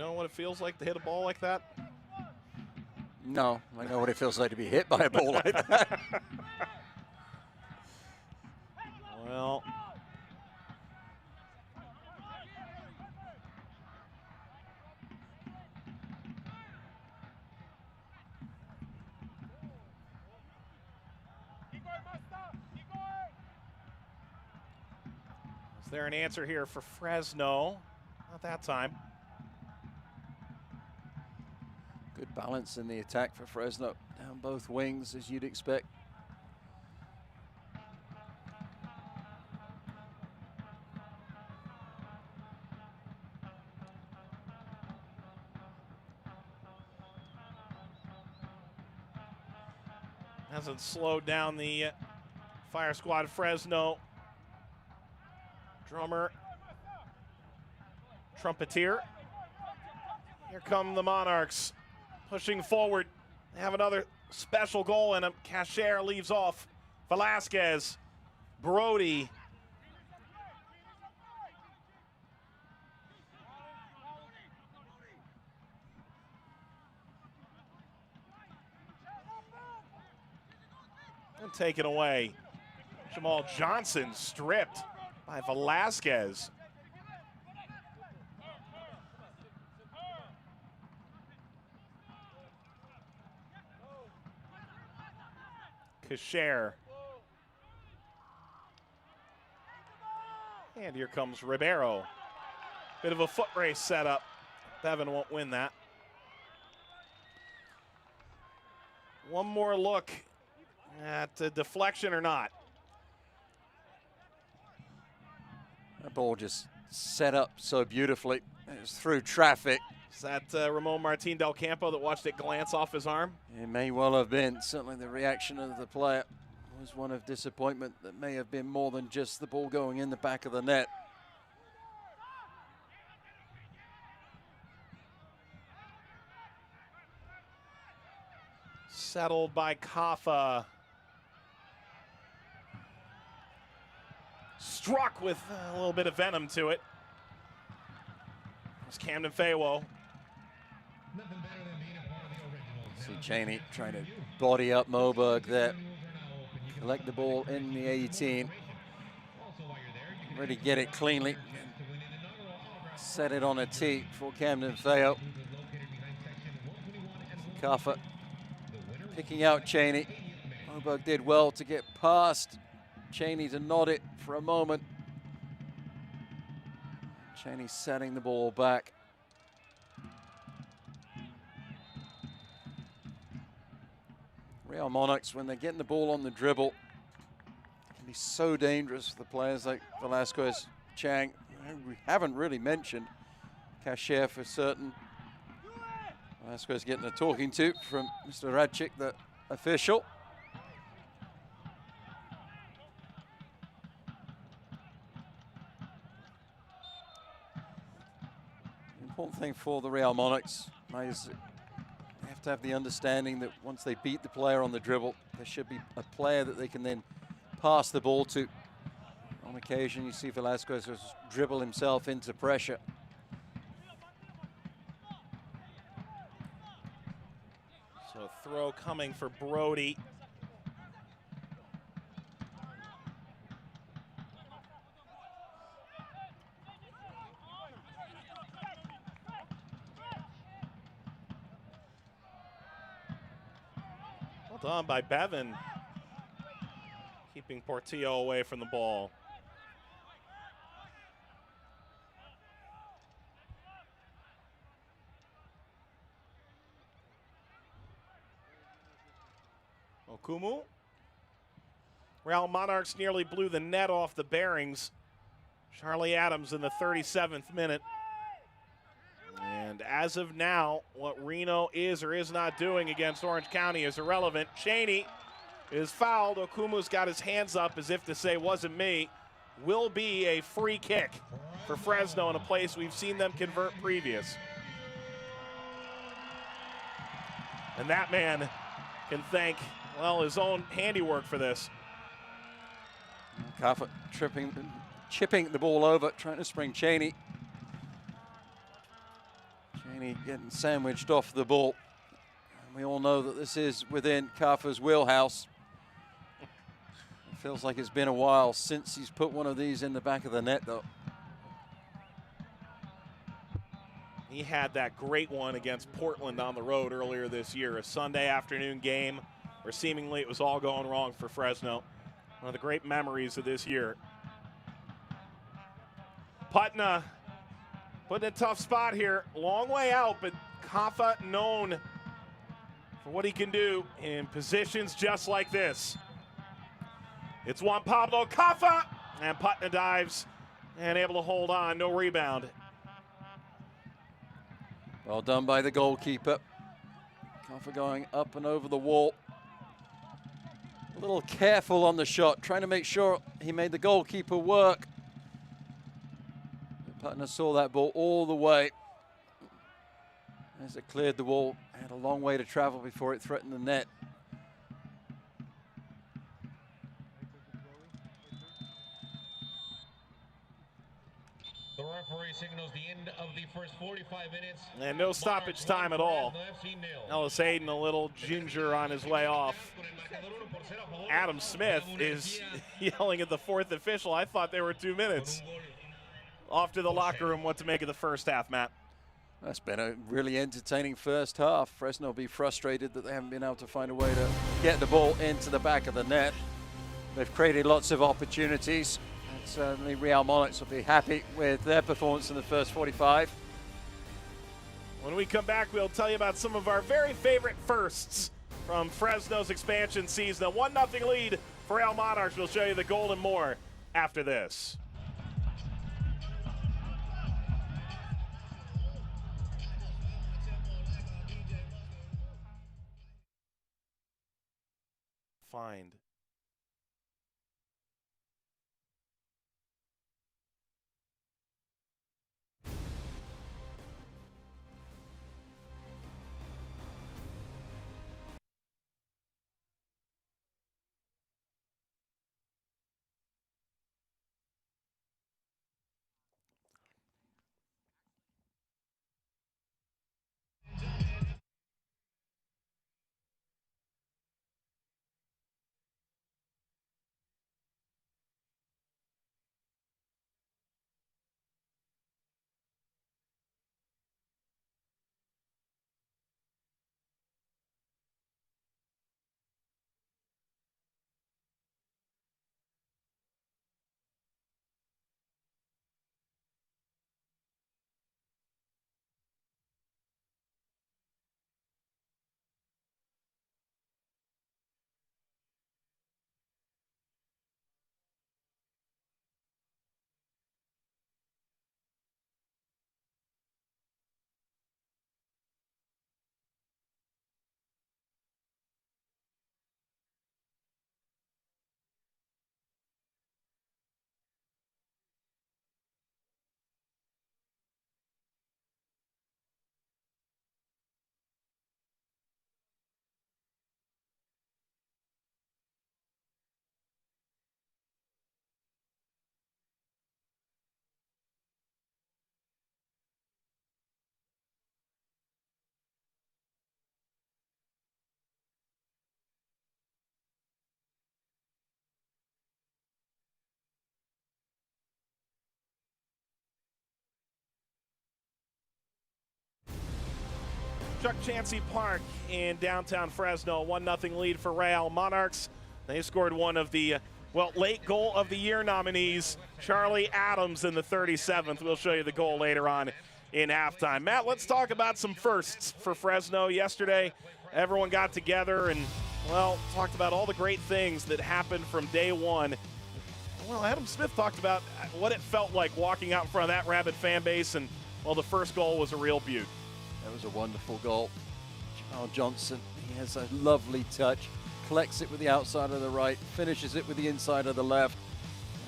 know what it feels like to hit a ball like that? No, I know what it feels like to be hit by a ball like that. Well, is there an answer here for Fresno? Not that time. Good balance in the attack for Fresno. Down both wings, as you'd expect. Hasn't slowed down the fire squad. Fresno drummer, trumpeter. Here come the Monarchs pushing forward. They have another special goal in him. Cashier leaves off. Velasquez, Brody. And taken away. Jamal Johnson stripped by Velasquez. Cashier. And here comes Ribeiro. Bit of a foot race setup. Bevan won't win that. One more look at the deflection or not. That ball just set up so beautifully. It was through traffic. Is that Ramon Martin Del Campo that watched it glance off his arm? It may well have been. Certainly the reaction of the player was one of disappointment. That may have been more than just the ball going in the back of the net. Settled by Kaffa. Struck with a little bit of venom to it. It's Camden Fayewo. See Cheney trying to body up Moberg there. Collect the ball in the 18. Really get it cleanly. Set it on a tee for Camden Fayewo. Kaffa picking out Cheney. Moberg did well to get past Cheney to nod it for a moment. Cheney setting the ball back. Real Monarchs, when they're getting the ball on the dribble, can be so dangerous for the players like Velasquez, Chang. We haven't really mentioned Cashier for certain. Velasquez getting a talking to from Mr. Radchik, the official. The important thing for the Real Monarchs is they have to have the understanding that once they beat the player on the dribble, there should be a player that they can then pass the ball to. On occasion, you see Velasquez just dribble himself into pressure. So throw coming for Brody. Well done by Bevan. Keeping Portillo away from the ball. Okumu. Real Monarchs nearly blew the net off the bearings. Charlie Adams in the 37th minute. And as of now, what Reno is or is not doing against Orange County is irrelevant. Cheney is fouled. Okumu's got his hands up as if to say, wasn't me. Will be a free kick for Fresno in a place we've seen them convert previous. And that man can thank, well, his own handiwork for this. Kaffa chipping the ball over, trying to spring Cheney. Cheney Sweeney getting sandwiched off the ball. And we all know that this is within Kafa's wheelhouse. It feels like it's been a while since he's put one of these in the back of the net, though. He had that great one against Portland on the road earlier this year, a Sunday afternoon game where seemingly it was all going wrong for Fresno. One of the great memories of this year. Putna put in a tough spot here. Long way out, but Kafa known for what he can do in positions just like this. It's Juan Pablo Kafa, and Putna dives and able to hold on, no rebound. Well done by the goalkeeper. Kafa going up and over the wall. A little careful on the shot, trying to make sure he made the goalkeeper work. Putna saw that ball all the way. As it cleared the wall, had a long way to travel before it threatened the net. The referee signals the end of the first 45 minutes. And no stoppage time at all. Ellis Hayden a little ginger on his way off. Adam Smith is yelling at the fourth official. I thought there were 2 minutes. Off to the locker room, what to make of the first half, Matt. That's been a really entertaining first half. Fresno will be frustrated that they haven't been able to find a way to get the ball into the back of the net. They've created lots of opportunities. And certainly Real Monarchs will be happy with their performance in the first 45. When we come back, we'll tell you about some of our very favorite firsts from Fresno's expansion season. A 1-0 lead for Real Monarchs. We'll show you the goal and more after this. Find. Chuck Chansey Park in downtown Fresno, 1-0 lead for Real Monarchs. They scored one of the, late goal of the year nominees, Charlie Adams in the 37th. We'll show you the goal later on in halftime. Matt, let's talk about some firsts for Fresno. Yesterday, everyone got together and, talked about all the great things that happened from day one. Well, Adam Smith talked about what it felt like walking out in front of that rabid fan base, and, the first goal was a real beaut. That was a wonderful goal. Jamal Johnson, he has a lovely touch. Collects it with the outside of the right, finishes it with the inside of the left.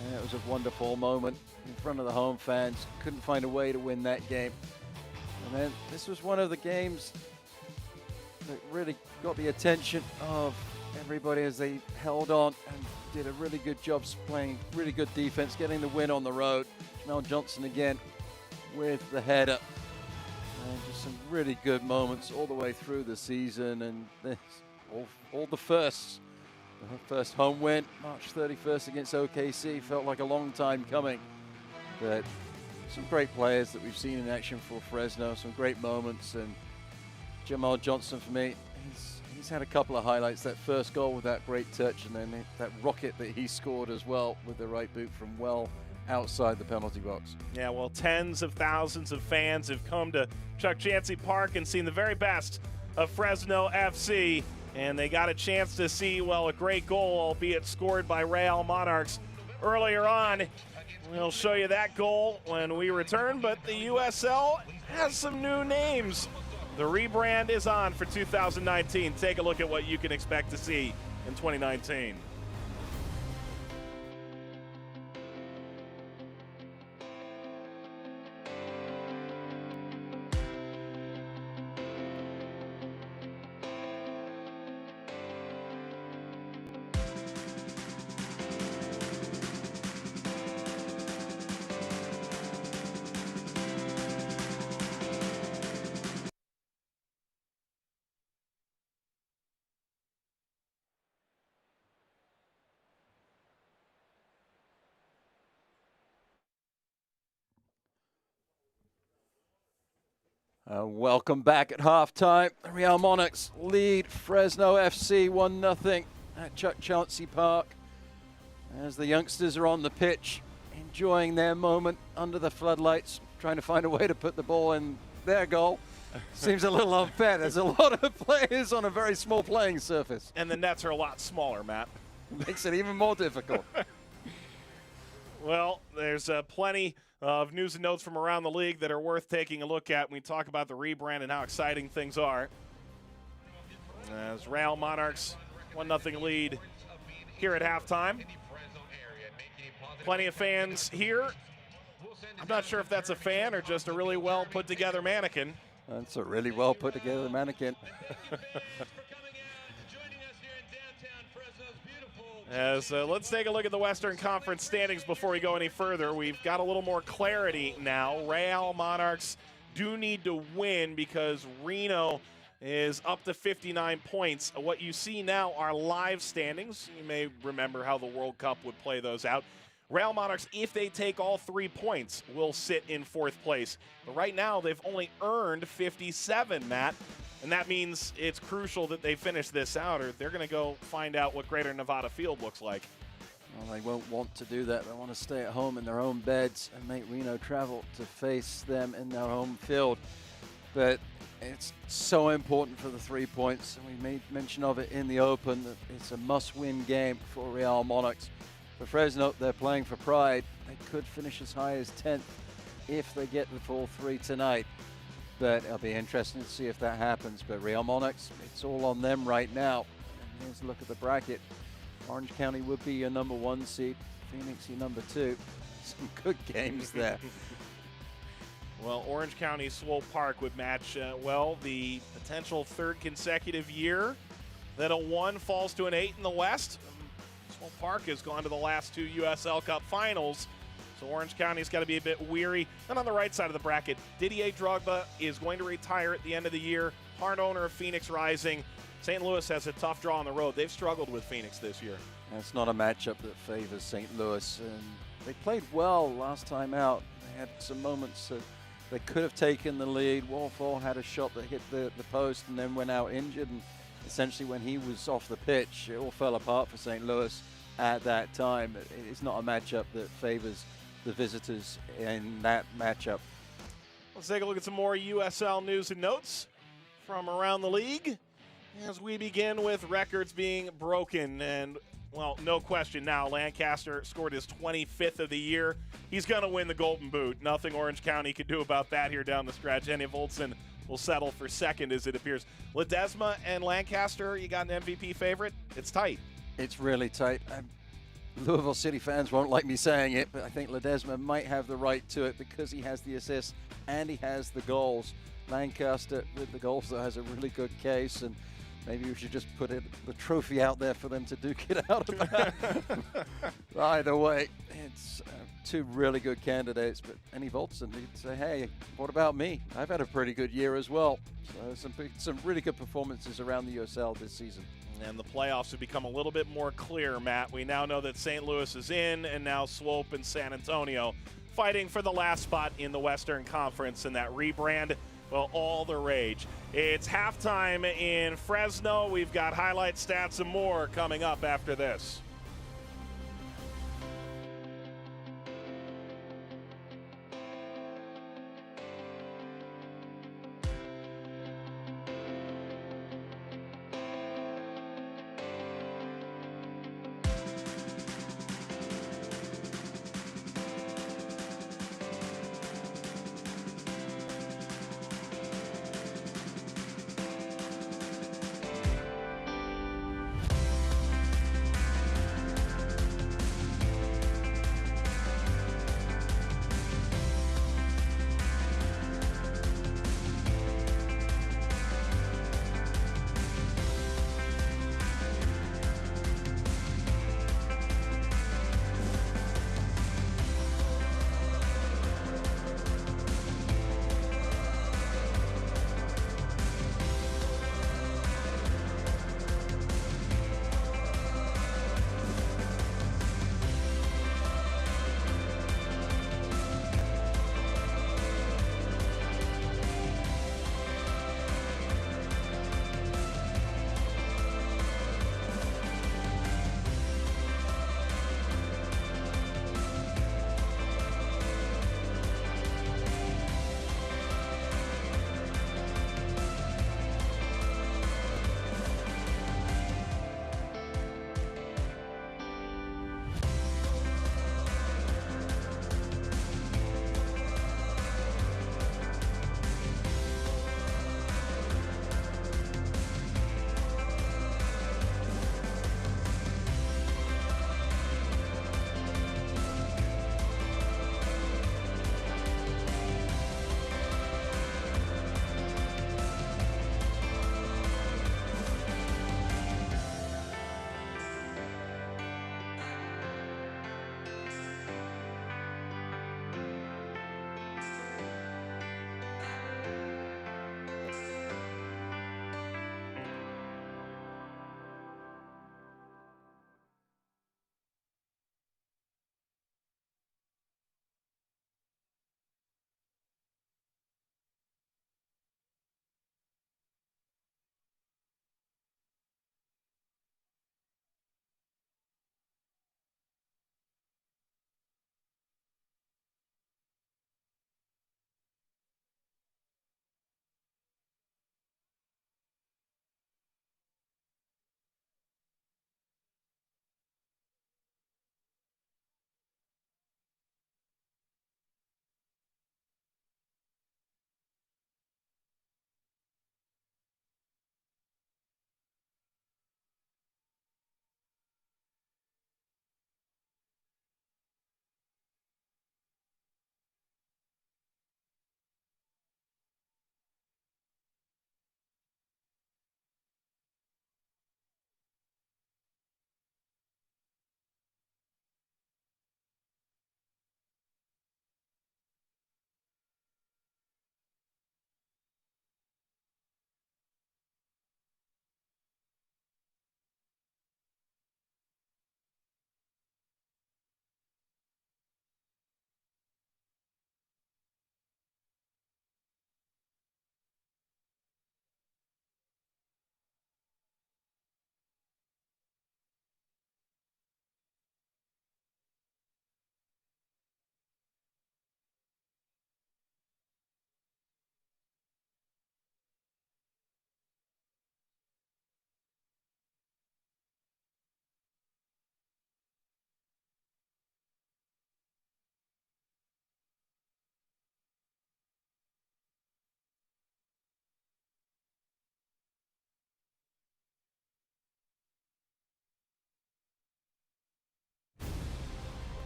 And it was a wonderful moment in front of the home fans. Couldn't find a way to win that game. And then this was one of the games that really got the attention of everybody as they held on and did a really good job playing really good defense, getting the win on the road. Jamal Johnson again with the header. And just some really good moments all the way through the season, and this, all the firsts. The first home win, March 31st against OKC, felt like a long time coming. But some great players that we've seen in action for Fresno, some great moments, and Jamal Johnson for me, he's had a couple of highlights. That first goal with that great touch, and then that rocket that he scored as well with the right boot from well outside the penalty box. Yeah, well, tens of thousands of fans have come to Chuck Chancey Park and seen the very best of Fresno FC, and they got a chance to see, well, a great goal, albeit scored by Real Monarchs earlier on. We'll show you that goal when we return, but the USL has some new names. The rebrand is on for 2019. Take a look at what you can expect to see in 2019. Welcome back at halftime. The Real Monarchs lead Fresno FC 1-0 at Chuck Chancey Park as the youngsters are on the pitch enjoying their moment under the floodlights, trying to find a way to put the ball in their goal. Seems a little unfair. There's a lot of players on a very small playing surface. And the nets are a lot smaller, Matt. Makes it even more difficult. Well, there's plenty of news and notes from around the league that are worth taking a look at when we talk about the rebrand and how exciting things are. As Real Monarchs 1-0 lead here at halftime. Plenty of fans here. I'm not sure if that's a fan or just a really well put together mannequin. That's a really well put together mannequin. Let's take a look at the Western Conference standings before we go any further. We've got a little more clarity now. Real Monarchs do need to win because Reno is up to 59 points. What you see now are live standings. You may remember how the World Cup would play those out. Real Monarchs, if they take all 3 points, will sit in 4th place. But right now, they've only earned 57, Matt. And that means it's crucial that they finish this out, or they're going to go find out what Greater Nevada Field looks like. Well, they won't want to do that. They want to stay at home in their own beds and make Reno travel to face them in their home field. But it's so important for the 3 points, and we made mention of it in the open, that it's a must-win game for Real Monarchs. For Fresno, they're playing for pride. They could finish as high as 10th if they get the full 3 tonight. But it'll be interesting to see if that happens. But Real Monarchs, it's all on them right now. And here's a look at the bracket. Orange County would be your number 1 seed. Phoenix your number 2. Some good games there. Well, Orange County Swope Park would match, well, the potential 3rd consecutive year that a 1 falls to an 8 in the West. Swope Park has gone to the last 2 USL Cup finals. So Orange County's got to be a bit weary. And on the right side of the bracket, Didier Drogba is going to retire at the end of the year. Part owner of Phoenix Rising. St. Louis has a tough draw on the road. They've struggled with Phoenix this year. It's not a matchup that favors St. Louis. And they played well last time out. They had some moments that they could have taken the lead. Warfall had a shot that hit the post and then went out injured. And essentially when he was off the pitch, it all fell apart for St. Louis at that time. It's not a matchup that favors the visitors in that matchup. Let's take a look at some more USL news and notes from around the league as we begin with records being broken. And, well, no question now, Lancaster scored his 25th of the year. He's going to win the Golden Boot. Nothing Orange County could do about that here down the stretch. Henny Voltson will settle for 2nd as it appears. Ledesma and Lancaster, you got an MVP favorite? It's tight. It's really tight. Louisville City fans won't like me saying it, but I think Ledesma might have the right to it because he has the assists and he has the goals. Lancaster, with the goals, though, has a really good case, and maybe we should just put the trophy out there for them to duke it out about. Either way, it's two really good candidates, but Annie Voltson, he'd say, hey, what about me? I've had a pretty good year as well. So some really good performances around the USL this season. And the playoffs have become a little bit more clear, Matt. We now know that St. Louis is in, and now Swope and San Antonio fighting for the last spot in the Western Conference, and that rebrand, well, all the rage. It's halftime in Fresno. We've got highlight stats and more coming up after this.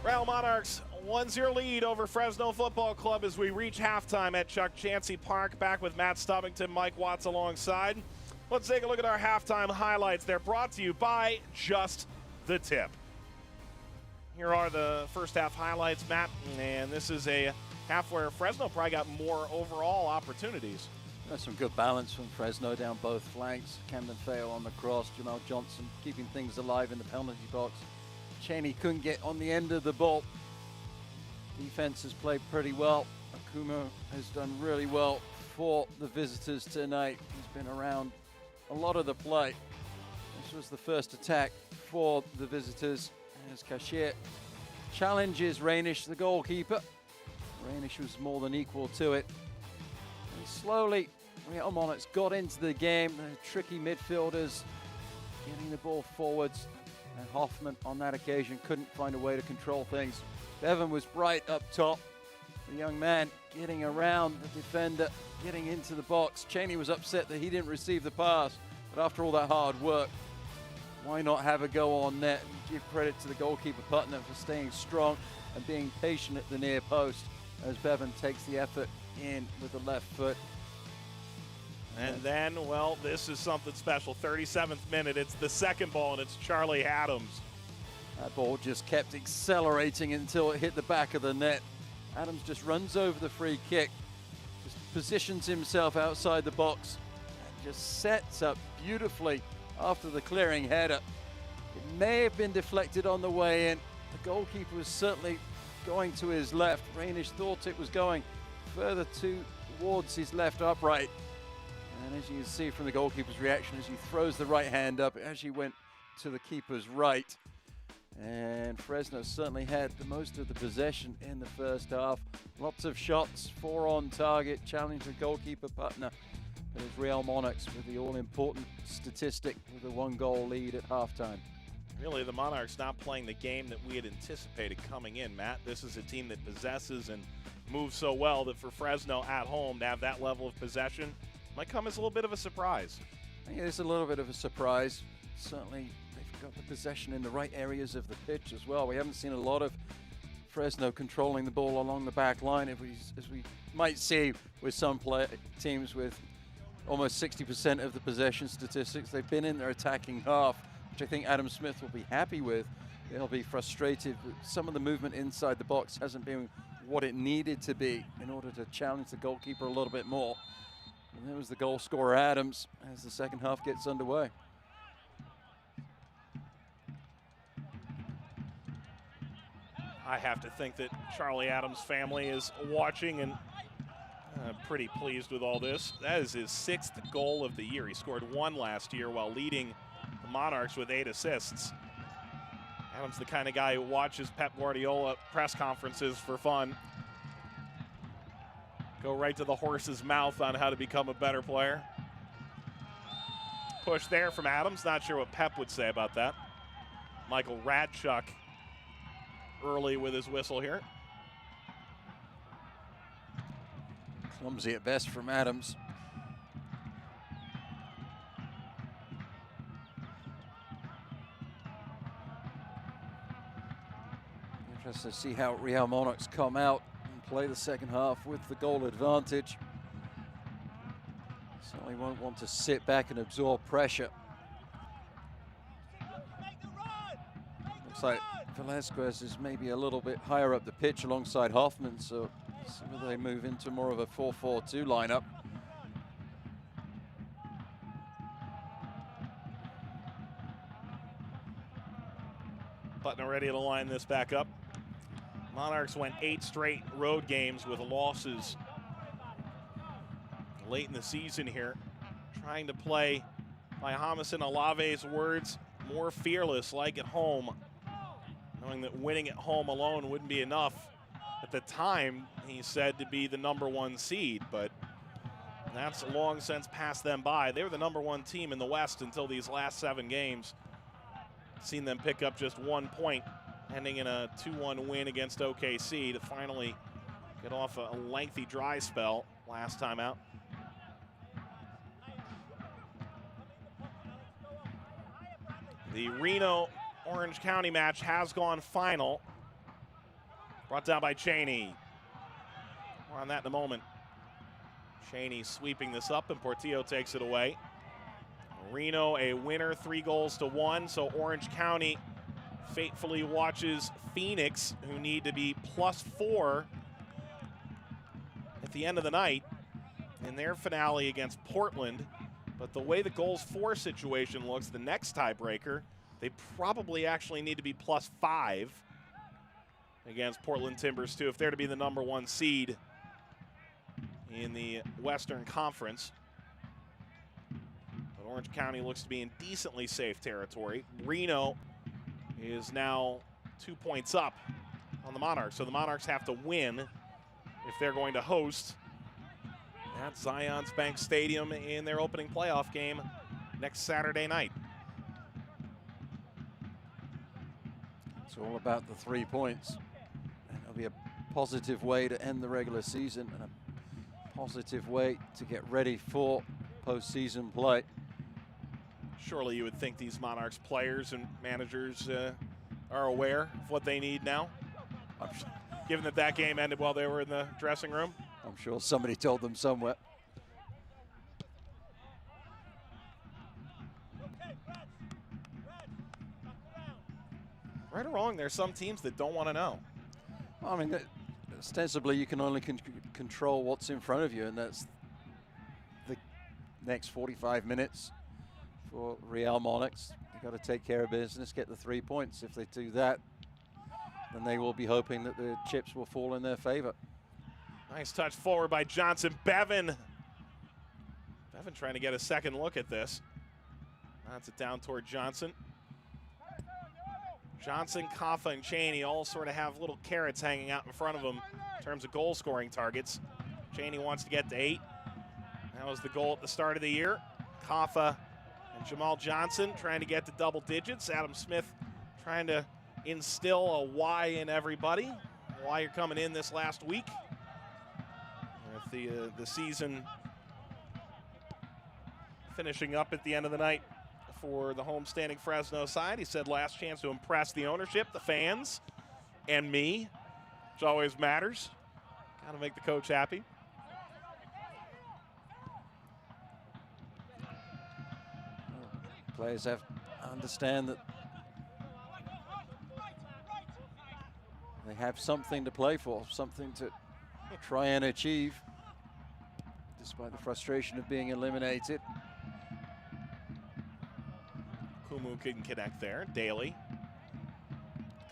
Real Monarchs 1-0 lead over Fresno Football Club as we reach halftime at Chuck Chancey Park. Back with Matt Stubbington, Mike Watts alongside. Let's take a look at our halftime highlights. They're brought to you by Just the Tip. Here are the first half highlights, Matt, and this is a half where Fresno probably got more overall opportunities. There's some good balance from Fresno down both flanks. Camden Feo on the cross, Jamal Johnson keeping things alive in the penalty box. Cheney couldn't get on the end of the ball. Defense has played pretty well. Akuma has done really well for the visitors tonight. He's been around a lot of the play. This was the first attack for the visitors as Cashier challenges Rainish, the goalkeeper. Rainish was more than equal to it. And slowly, Real Monarchs got into the game. The tricky midfielders getting the ball forwards. And Hoffman on that occasion couldn't find a way to control things. Bevan was bright up top. The young man getting around the defender, getting into the box. Cheney was upset that he didn't receive the pass. But after all that hard work, why not have a go on net and give credit to the goalkeeper Putnam for staying strong and being patient at the near post as Bevan takes the effort in with the left foot. And then, well, this is something special. 37th minute, it's the second ball, and it's Charlie Adams. That ball just kept accelerating until it hit the back of the net. Adams just runs over the free kick, just positions himself outside the box, and just sets up beautifully after the clearing header. It may have been deflected on the way in. The goalkeeper was certainly going to his left. Rainish thought it was going further towards his left upright. And as you can see from the goalkeeper's reaction, as he throws the right hand up, it actually went to the keeper's right. And Fresno certainly had the most of the possession in the first half. Lots of shots, 4 on target, challenged the goalkeeper Putner. It was Real Monarchs with the all-important statistic with a 1-goal lead at halftime. Really, the Monarchs not playing the game that we had anticipated coming in, Matt. This is a team that possesses and moves so well that for Fresno at home to have that level of possession might come as a little bit of a surprise. I think it's a little bit of a surprise. Certainly, they've got the possession in the right areas of the pitch as well. We haven't seen a lot of Fresno controlling the ball along the back line, as we might see with some teams with almost 60% of the possession statistics. They've been in their attacking half, which I think Adam Smith will be happy with. He'll be frustrated with some of the movement inside the box hasn't been what it needed to be in order to challenge the goalkeeper a little bit more. And there was the goal scorer Adams as the second half gets underway. I have to think that Charlie Adams' family is watching and pretty pleased with all this. That is his 6th goal of the year. He scored 1 last year while leading the Monarchs with 8 assists. Adams the kind of guy who watches Pep Guardiola press conferences for fun. Go right to the horse's mouth on how to become a better player. Push there from Adams. Not sure what Pep would say about that. Michael Radchuk early with his whistle here. Clumsy at best from Adams. Interesting to see how Real Monarchs come out and play the second half with the goal advantage. Certainly won't want to sit back and absorb pressure. Looks like Velasquez is maybe a little bit higher up the pitch alongside Hoffman, so whether they move into more of a 4-4-2 lineup. Putnam ready to line this back up. Monarchs went 8 straight road games with losses late in the season here. Trying to play, by Jamison Alave's words, more fearless like at home. Knowing that winning at home alone wouldn't be enough. At the time, he said to be the #1 seed, but that's long since passed them by. They were the #1 team in the West until these last 7 games. Seen them pick up just 1 point, ending in a 2-1 win against OKC to finally get off a lengthy dry spell last time out. The Reno-Orange County match has gone final. Brought down by Cheney. More on that in a moment. Cheney sweeping this up, and Portillo takes it away. Reno a winner, 3-1. So Orange County faithfully watches Phoenix, who need to be +4 at the end of the night in their finale against Portland. But the way the goals for situation looks, the next tiebreaker, they probably actually need to be +5 against Portland Timbers too if they're to be the #1 seed in the Western Conference. But Orange County looks to be in decently safe territory. Reno is now 2 points up on the Monarchs, so the Monarchs have to win if they're going to host at Zions Bank Stadium in their opening playoff game next Saturday night. It's all about the 3 points. And it'll be a positive way to end the regular season and a positive way to get ready for postseason play. Surely you would think these Monarchs players and managers are aware of what they need now, given that that game ended while they were in the dressing room. I'm sure somebody told them somewhere. Right or wrong, there's some teams that don't want to know. I mean, ostensibly you can only control what's in front of you, and that's the next 45 minutes for Real Monarchs. They've got to take care of business, get the 3 points. If they do that, then they will be hoping that the chips will fall in their favor. Nice touch forward by Johnson. Bevan trying to get a second look at this. Knocks it down toward Johnson. Johnson, Kaffa, and Cheney all sort of have little carrots hanging out in front of them in terms of goal scoring targets. Cheney wants to get to 8. That was the goal at the start of the year. Kaffa and Jamal Johnson trying to get to double digits. Adam Smith trying to instill a why in everybody. Why you're coming in this last week. With the season finishing up at the end of the night for the homestanding Fresno side. He said last chance to impress the ownership, the fans, and me, which always matters. Got to make the coach happy. Players have to understand that they have something to play for, something to try and achieve, despite the frustration of being eliminated. Kumu couldn't connect there. Daly.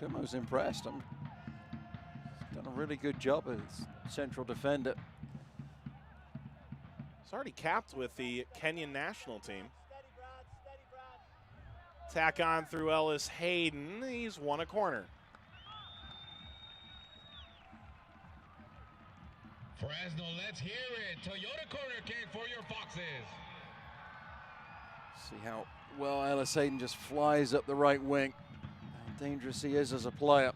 Kumu's impressed. He's done a really good job as central defender. He's already capped with the Kenyan national team. Tack on through Ellis Hayden. He's won a corner. Fresno, let's hear it. Toyota corner kick for your Foxes. See how well Ellis Hayden just flies up the right wing. How dangerous he is as a player.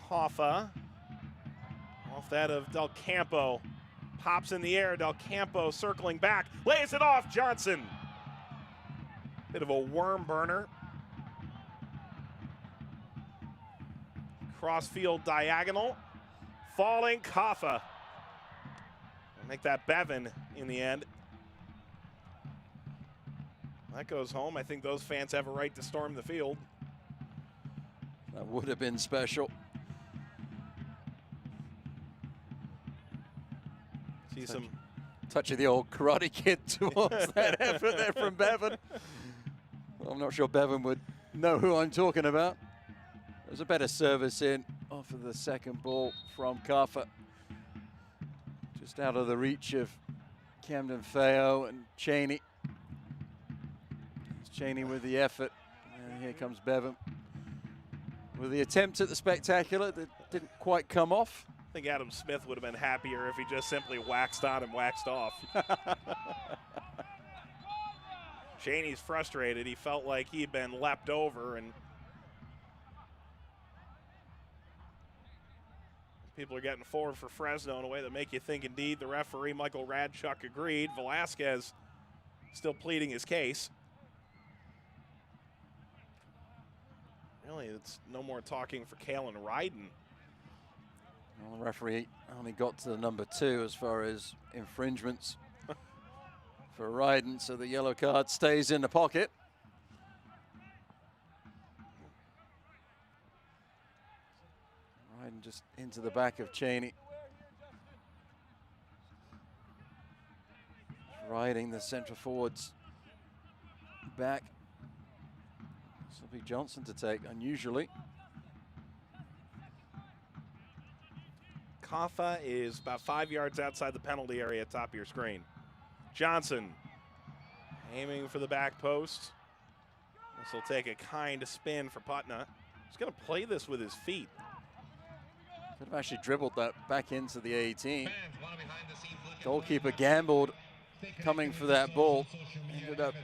Kaffa. Off that of Del Campo. Pops in the air. Del Campo circling back. Lays it off. Johnson. Bit of a worm burner. Crossfield diagonal. Falling Kaffa. Make that Bevan in the end. That goes home. I think those fans have a right to storm the field. That would have been special. See some touch of the old Karate Kid towards that effort there from Bevan. Well, I'm not sure Bevan would know who I'm talking about. There's a better service in off of the second ball from Kaffa. Just out of the reach of Camden Feo and Cheney. It's Cheney with the effort. And here comes Bevan with the attempt at the spectacular that didn't quite come off. I think Adam Smith would have been happier if he just simply waxed on and waxed off. Cheney's frustrated. He felt like he'd been leapt over, and people are getting forward for Fresno in a way that make you think indeed the referee, Michael Radchuk, agreed. Velasquez still pleading his case. Really, it's no more talking for Kalen Ryden. Well, the referee only got to the number 2 as far as infringements. for Ryden, so the yellow card stays in the pocket. Ryden just into the back of Cheney. Riding the central forwards back. This will be Johnson to take, unusually. Kaffa is about 5 yards outside the penalty area, top of your screen. Johnson aiming for the back post. This will take a kind spin for Putna. He's going to play this with his feet. Could have actually dribbled that back into the 18. Goalkeeper gambled coming for that ball. Ended up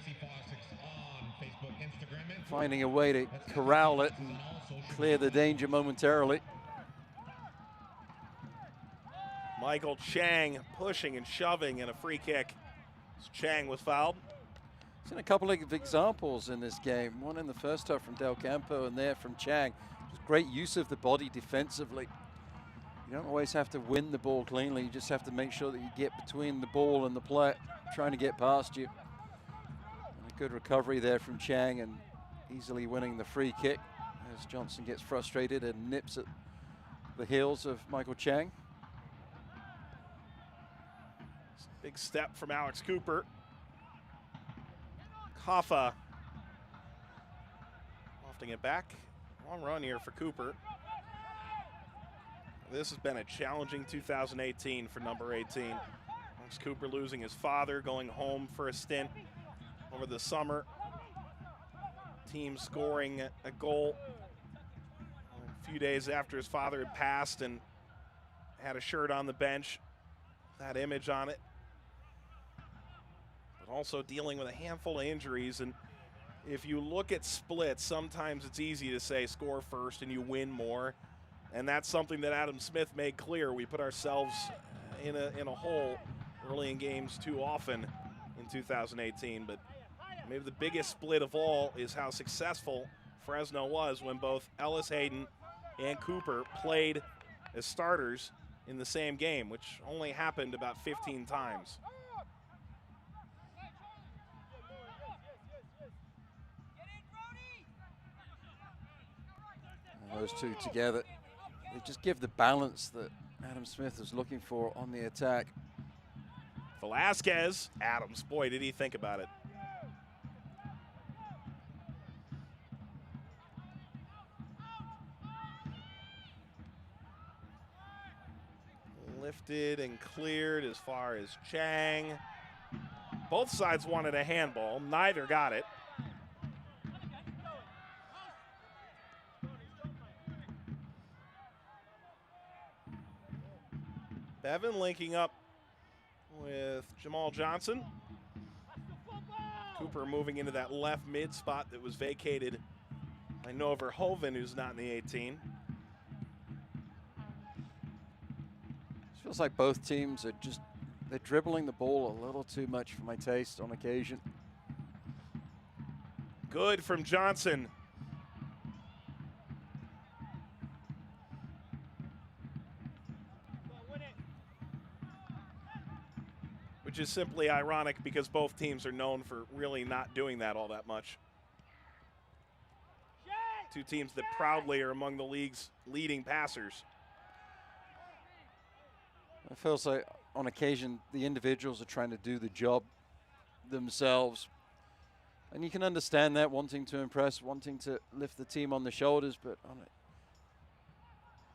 finding a way to corral it and clear the danger momentarily. Michael Chang pushing and shoving and a free kick. Chang was fouled. Seen a couple of examples in this game. One in the first half from Del Campo and there from Chang. Just great use of the body defensively. You don't always have to win the ball cleanly. You just have to make sure that you get between the ball and the player trying to get past you. And a good recovery there from Chang and easily winning the free kick as Johnson gets frustrated and nips at the heels of Michael Chang. Big step from Alex Cooper. Kaffa lofting it back. Long run here for Cooper. This has been a challenging 2018 for number 18. Alex Cooper losing his father, going home for a stint over the summer. Team scoring a goal a few days after his father had passed and had a shirt on the bench, that image on it. But also dealing with a handful of injuries. And if you look at splits, sometimes it's easy to say score first and you win more. And that's something that Adam Smith made clear. We put ourselves in a hole early in games too often in 2018. But maybe the biggest split of all is how successful Fresno was when both Ellis Hayden and Cooper played as starters in the same game, which only happened about 15 times. And those two together, they just give the balance that Adam Smith is looking for on the attack. Velasquez, Adams, boy, did he think about it. Lifted and cleared as far as Chang. Both sides wanted a handball, neither got it. Bevan linking up with Jamal Johnson. Cooper moving into that left mid spot that was vacated by Noah Verhoeven, who's not in the 18. Feels like both teams are they're dribbling the ball a little too much for my taste on occasion. Good from Johnson. Which is simply ironic because both teams are known for really not doing that all that much. Two teams that proudly are among the league's leading passers. It feels like on occasion the individuals are trying to do the job themselves. And you can understand that, wanting to impress, wanting to lift the team on the shoulders, but on it,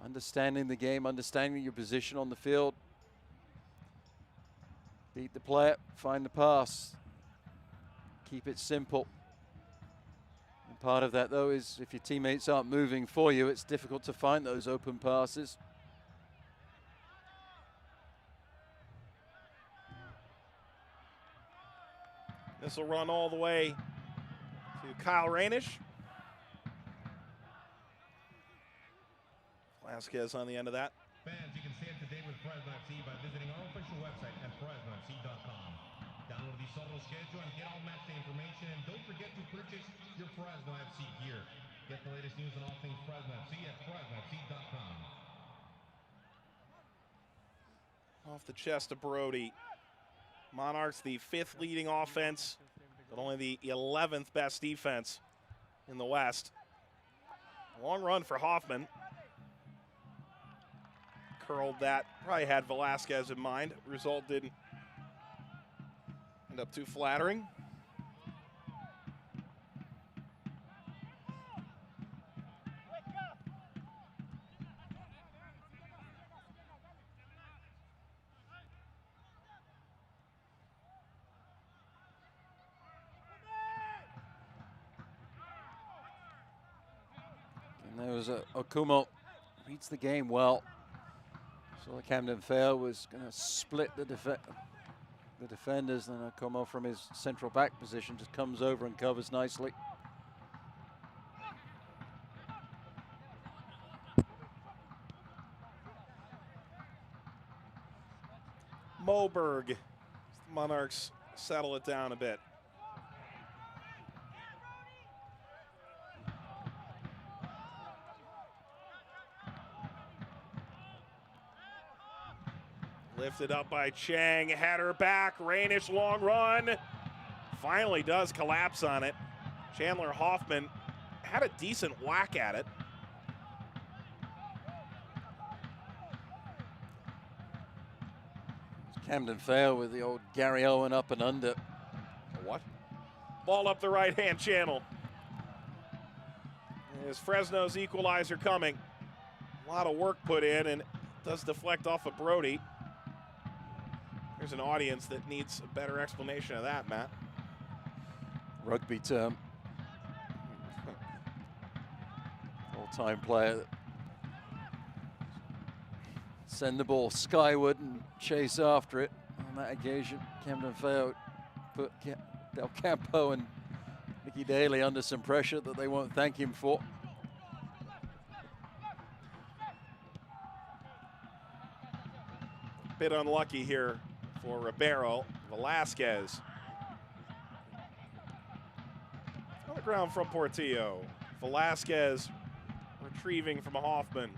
understanding the game, understanding your position on the field. Beat the player, find the pass, keep it simple. And part of that, though, is if your teammates aren't moving for you, it's difficult to find those open passes. This will run all the way to Kyle Rainish. Velasquez on the end of that. Fans, you can stay up to date with Fresno FC by visiting our official website at FresnoFC.com. Download the Soto schedule and get all match day information. And don't forget to purchase your Fresno FC gear. Get the latest news on all things Fresno FC at FresnoFC.com. Off the chest of Brody. Monarchs the 5th leading offense, but only the 11th best defense in the West. Long run for Hoffman. Curled that, probably had Velasquez in mind. Result didn't end up too flattering. And there was Okumo reads the game well. So Camden Fair was going to split the defenders, and Okumo from his central back position just comes over and covers nicely. Moberg, Monarchs settle it down a bit. Lifted up by Chang, header back, Rainish long run. Finally does collapse on it. Chandler Hoffman had a decent whack at it. Camden Fair with the old Gary Owen up and under. What? Ball up the right-hand channel. Is Fresno's equalizer coming? A lot of work put in, and it does deflect off of Brody. There's an audience that needs a better explanation of that, Matt. Rugby term. All-time player. Send the ball skyward and chase after it. On that occasion, Camden Fair put Del Campo and Mickey Daly under some pressure that they won't thank him for. Bit unlucky here for Ribeiro. Velasquez. On the ground from Portillo. Velasquez retrieving from Hoffman.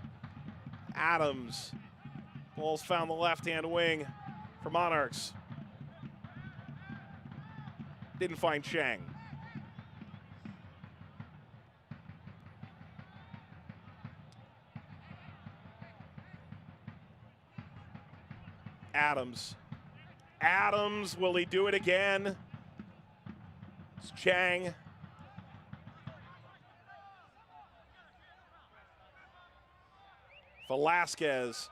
Adams. Ball's found the left-hand wing for Monarchs. Didn't find Chang. Adams. Adams, will he do it again? It's Chang. Velasquez.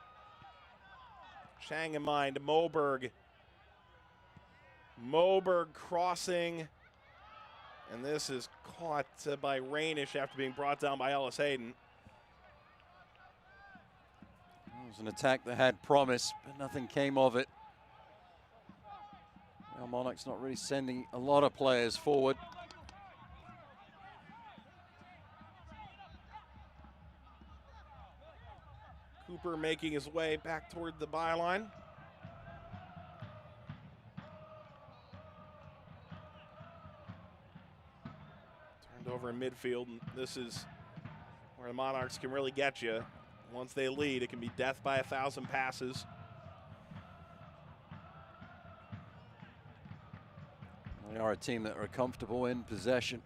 Chang in mind, Moberg. Moberg crossing. And this is caught by Rainish after being brought down by Ellis Hayden. It was an attack that had promise, but nothing came of it. Well, Monarchs not really sending a lot of players forward. Cooper making his way back toward the byline. Turned over in midfield, and this is where the Monarchs can really get you. Once they lead, it can be death by 1,000 passes. They are a team that are comfortable in possession.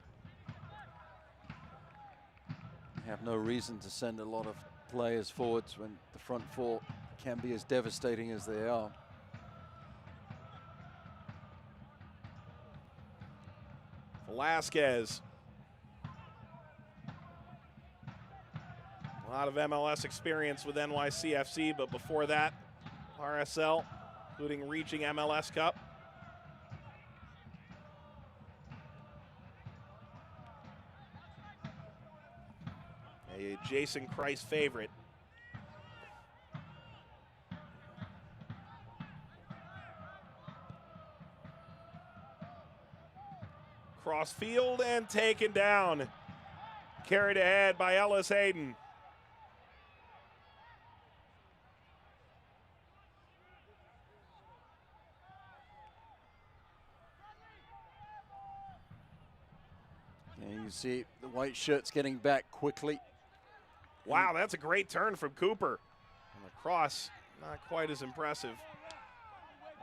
They have no reason to send a lot of players forwards when the front four can be as devastating as they are. Velasquez. A lot of MLS experience with NYCFC, but before that, RSL, including reaching MLS Cup. A Jason Christ favorite. Cross field and taken down. Carried ahead by Ellis Hayden. And you see the white shirts getting back quickly. Wow, that's a great turn from Cooper. And the cross, not quite as impressive.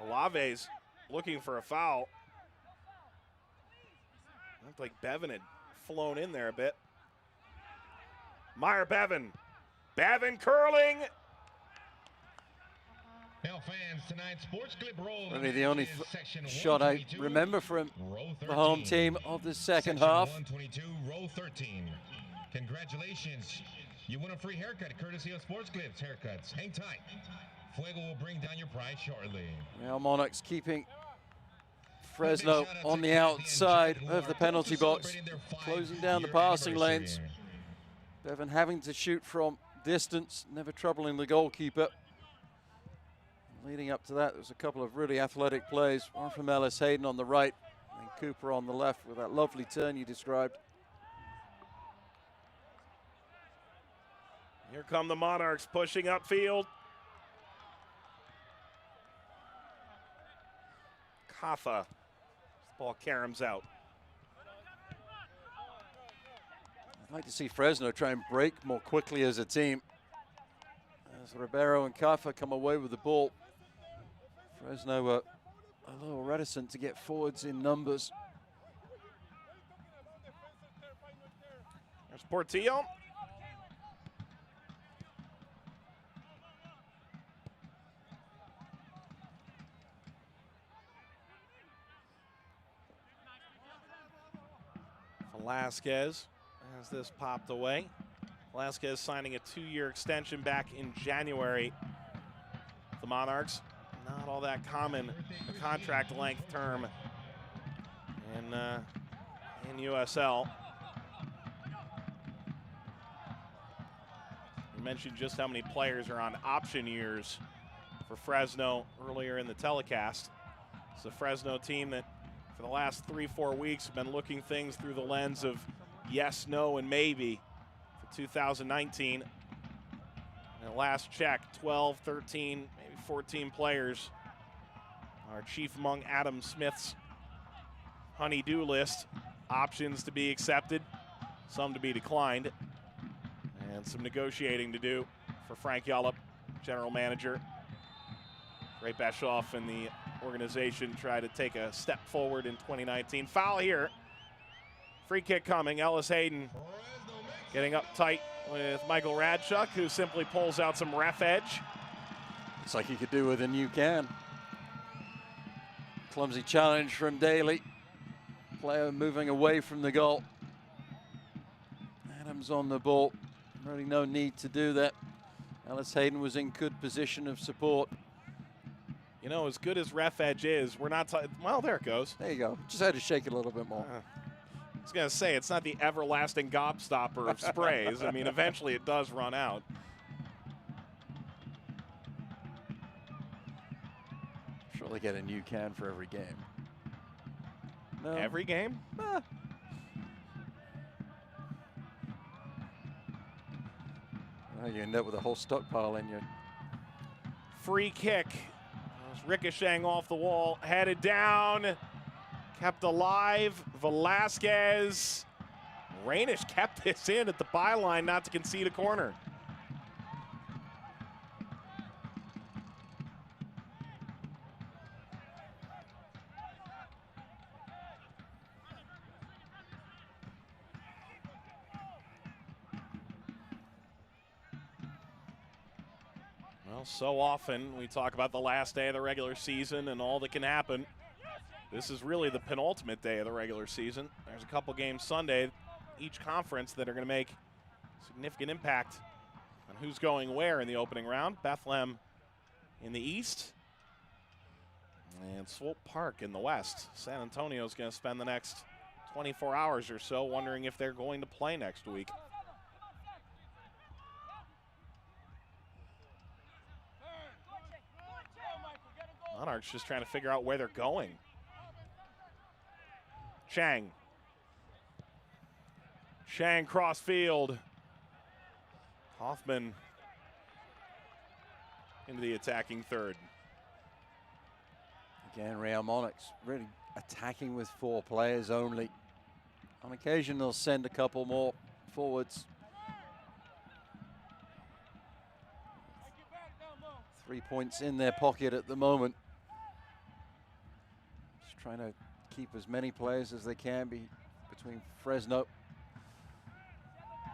Olave's looking for a foul. Looked like Bevan had flown in there a bit. Meyer Bevan. Bevan curling. Now fans, tonight's Sports Clip Roll. Really the only shot I remember from the home team of the second half. 122, row 13. Congratulations. You won a free haircut courtesy of Sports Clips Haircuts. Hang tight. Fuego will bring down your price shortly. Real Monarchs keeping Fresno on the outside of the penalty box, closing down the passing lanes. Bevan having to shoot from distance, never troubling the goalkeeper. Leading up to that, there was a couple of really athletic plays, one from Ellis Hayden on the right, and Cooper on the left with that lovely turn you described. Here come the Monarchs pushing upfield. Kaffa. Ball caroms out. I'd like to see Fresno try and break more quickly as a team. As Ribeiro and Kaffa come away with the ball. Fresno a little reticent to get forwards in numbers. There's Portillo. Velasquez has this popped away. Velasquez signing a 2-year extension back in January. The Monarchs, not all that common, a contract length term in USL. You mentioned just how many players are on option years for Fresno earlier in the telecast. It's a Fresno team that for the last 3-4 weeks have been looking things through the lens of yes, no, and maybe for 2019. And last check, 12, 13, maybe 14 players are chief among Adam Smith's honey-do list. Options to be accepted, some to be declined, and some negotiating to do for Frank Yallop, general manager. Ray Beshoff and the organization try to take a step forward in 2019. Foul here. Free kick coming. Ellis Hayden getting up tight with Michael Radchuk, who simply pulls out some ref edge. It's like he could do with a new can. Clumsy challenge from Daly. Player moving away from the goal. Adams on the ball. Really no need to do that. Ellis Hayden was in good position of support. You know, as good as ref edge is, we're not well, there it goes. There you go. Just had to shake it a little bit more. I was going to say, it's not the everlasting gobstopper of sprays. I mean, eventually it does run out. Sure they get a new can for every game. No. Every game? Well, you end up with a whole stockpile in you. Free kick. Ricocheting off the wall, headed down, kept alive. Velasquez. Rainish kept this in at the byline not to concede a corner. Well, so often we talk about the last day of the regular season and all that can happen. This is really the penultimate day of the regular season. There's a couple games Sunday, each conference, that are going to make significant impact on who's going where in the opening round. Bethlehem in the east and Swope Park in the west. San Antonio is going to spend the next 24 hours or so wondering if they're going to play next week. Monarchs just trying to figure out where they're going. Chang. Chang cross field. Hoffman into the attacking third. Again, Real Monarchs really attacking with 4 players only. On occasion, they'll send a couple more forwards. 3 points in their pocket at the moment. Just trying to keep as many players as they can be between Fresno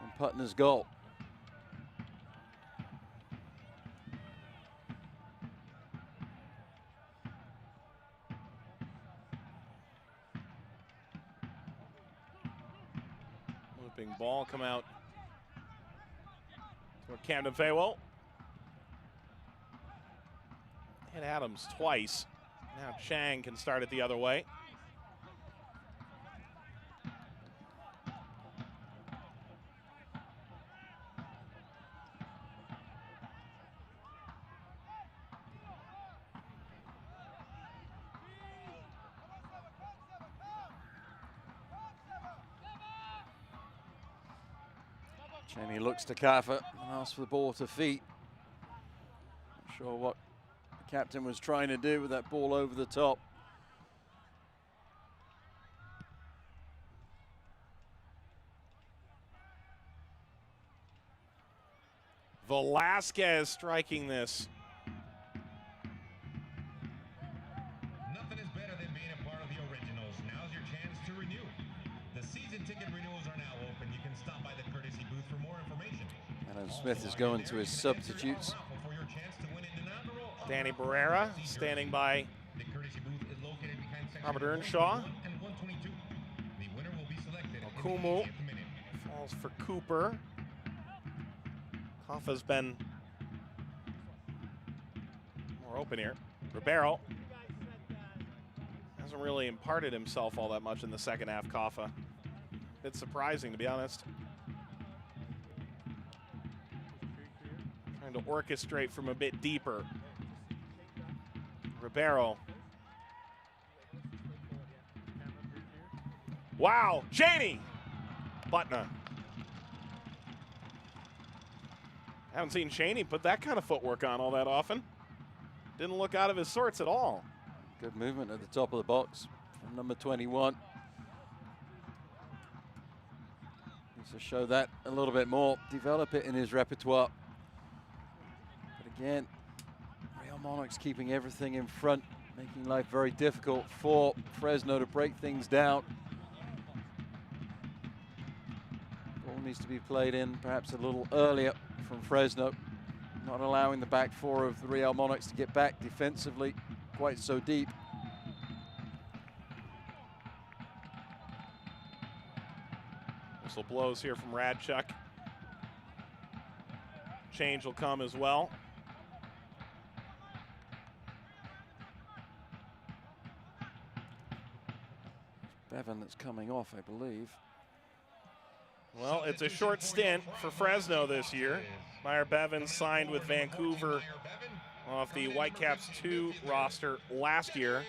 and Putner's goal. Looping ball come out toward Camden Faywo. Hit Adams twice. Now Chang can start it the other way. Cheney looks to Kaffa and asks for the ball to feet. Not sure what the captain was trying to do with that ball over the top. Velasquez striking this. Nothing is better than being a part of the originals. Now's your chance to renew. The season ticket renewals are now open. You can stop by the courtesy booth for more information. Adam Smith is going to his substitutes. Danny Barrera standing by The courtesy booth is located behind section Robert Earnshaw. 1 and 122. The winner will be selected in the Okumu 80th minute. falls for Cooper. Kaffa's been more open here. Ribeiro hasn't really imparted himself all that much in the second half, Kaffa. Bit surprising, to be honest. Trying to orchestrate from a bit deeper. Ribeiro. Wow, Cheney! Butner. Haven't seen Cheney put that kind of footwork on all that often. Didn't look out of his sorts at all. Good movement at the top of the box from number 21. Needs to show that a little bit more, develop it in his repertoire. But again, Real Monarchs keeping everything in front, making life very difficult for Fresno to break things down. Ball needs to be played in perhaps a little earlier from Fresno, not allowing the back four of the Real Monarchs to get back defensively quite so deep. Whistle blows here from Radchuk. Change will come as well. Bevan that's coming off, I believe. Well, it's a short stint for Fresno this year. Meyer Bevan signed with Vancouver off the Whitecaps 2 roster last year.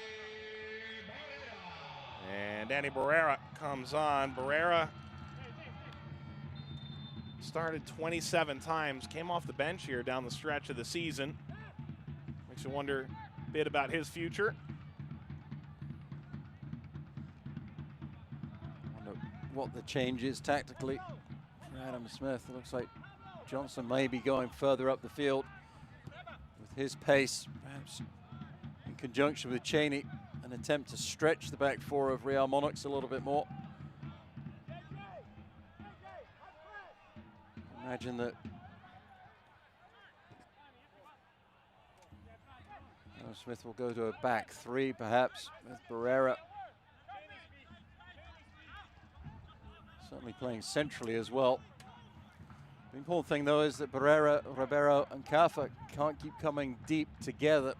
And Danny Barrera comes on. Barrera started 27 times, came off the bench here down the stretch of the season. Makes you wonder a bit about his future. What the change is tactically for Adam Smith. It looks like Johnson may be going further up the field with his pace, perhaps in conjunction with Cheney, an attempt to stretch the back four of Real Monarchs a little bit more. Imagine that Adam Smith will go to a back three perhaps with Barrera. Certainly playing centrally as well. The important thing, though, is that Barrera, Ribeiro, and Kaffa can't keep coming deep together.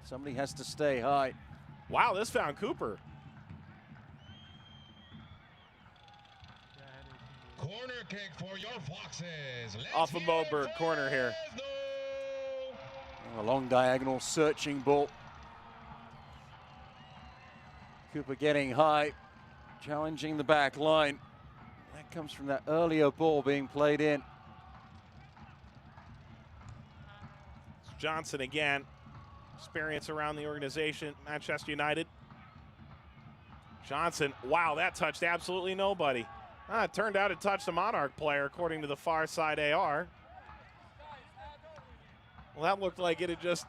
Somebody has to stay high. Wow, this found Cooper. Corner kick for your Foxes. Let's Off of hear it Moberg, for corner here. Fresno. A long diagonal searching ball. Cooper getting high, challenging the back line. That comes from that earlier ball being played in. It's Johnson again. Experience around the organization, Manchester United. Johnson, wow, that touched absolutely nobody. It turned out it touched a Monarch player, according to the far side AR. Well, that looked like it had just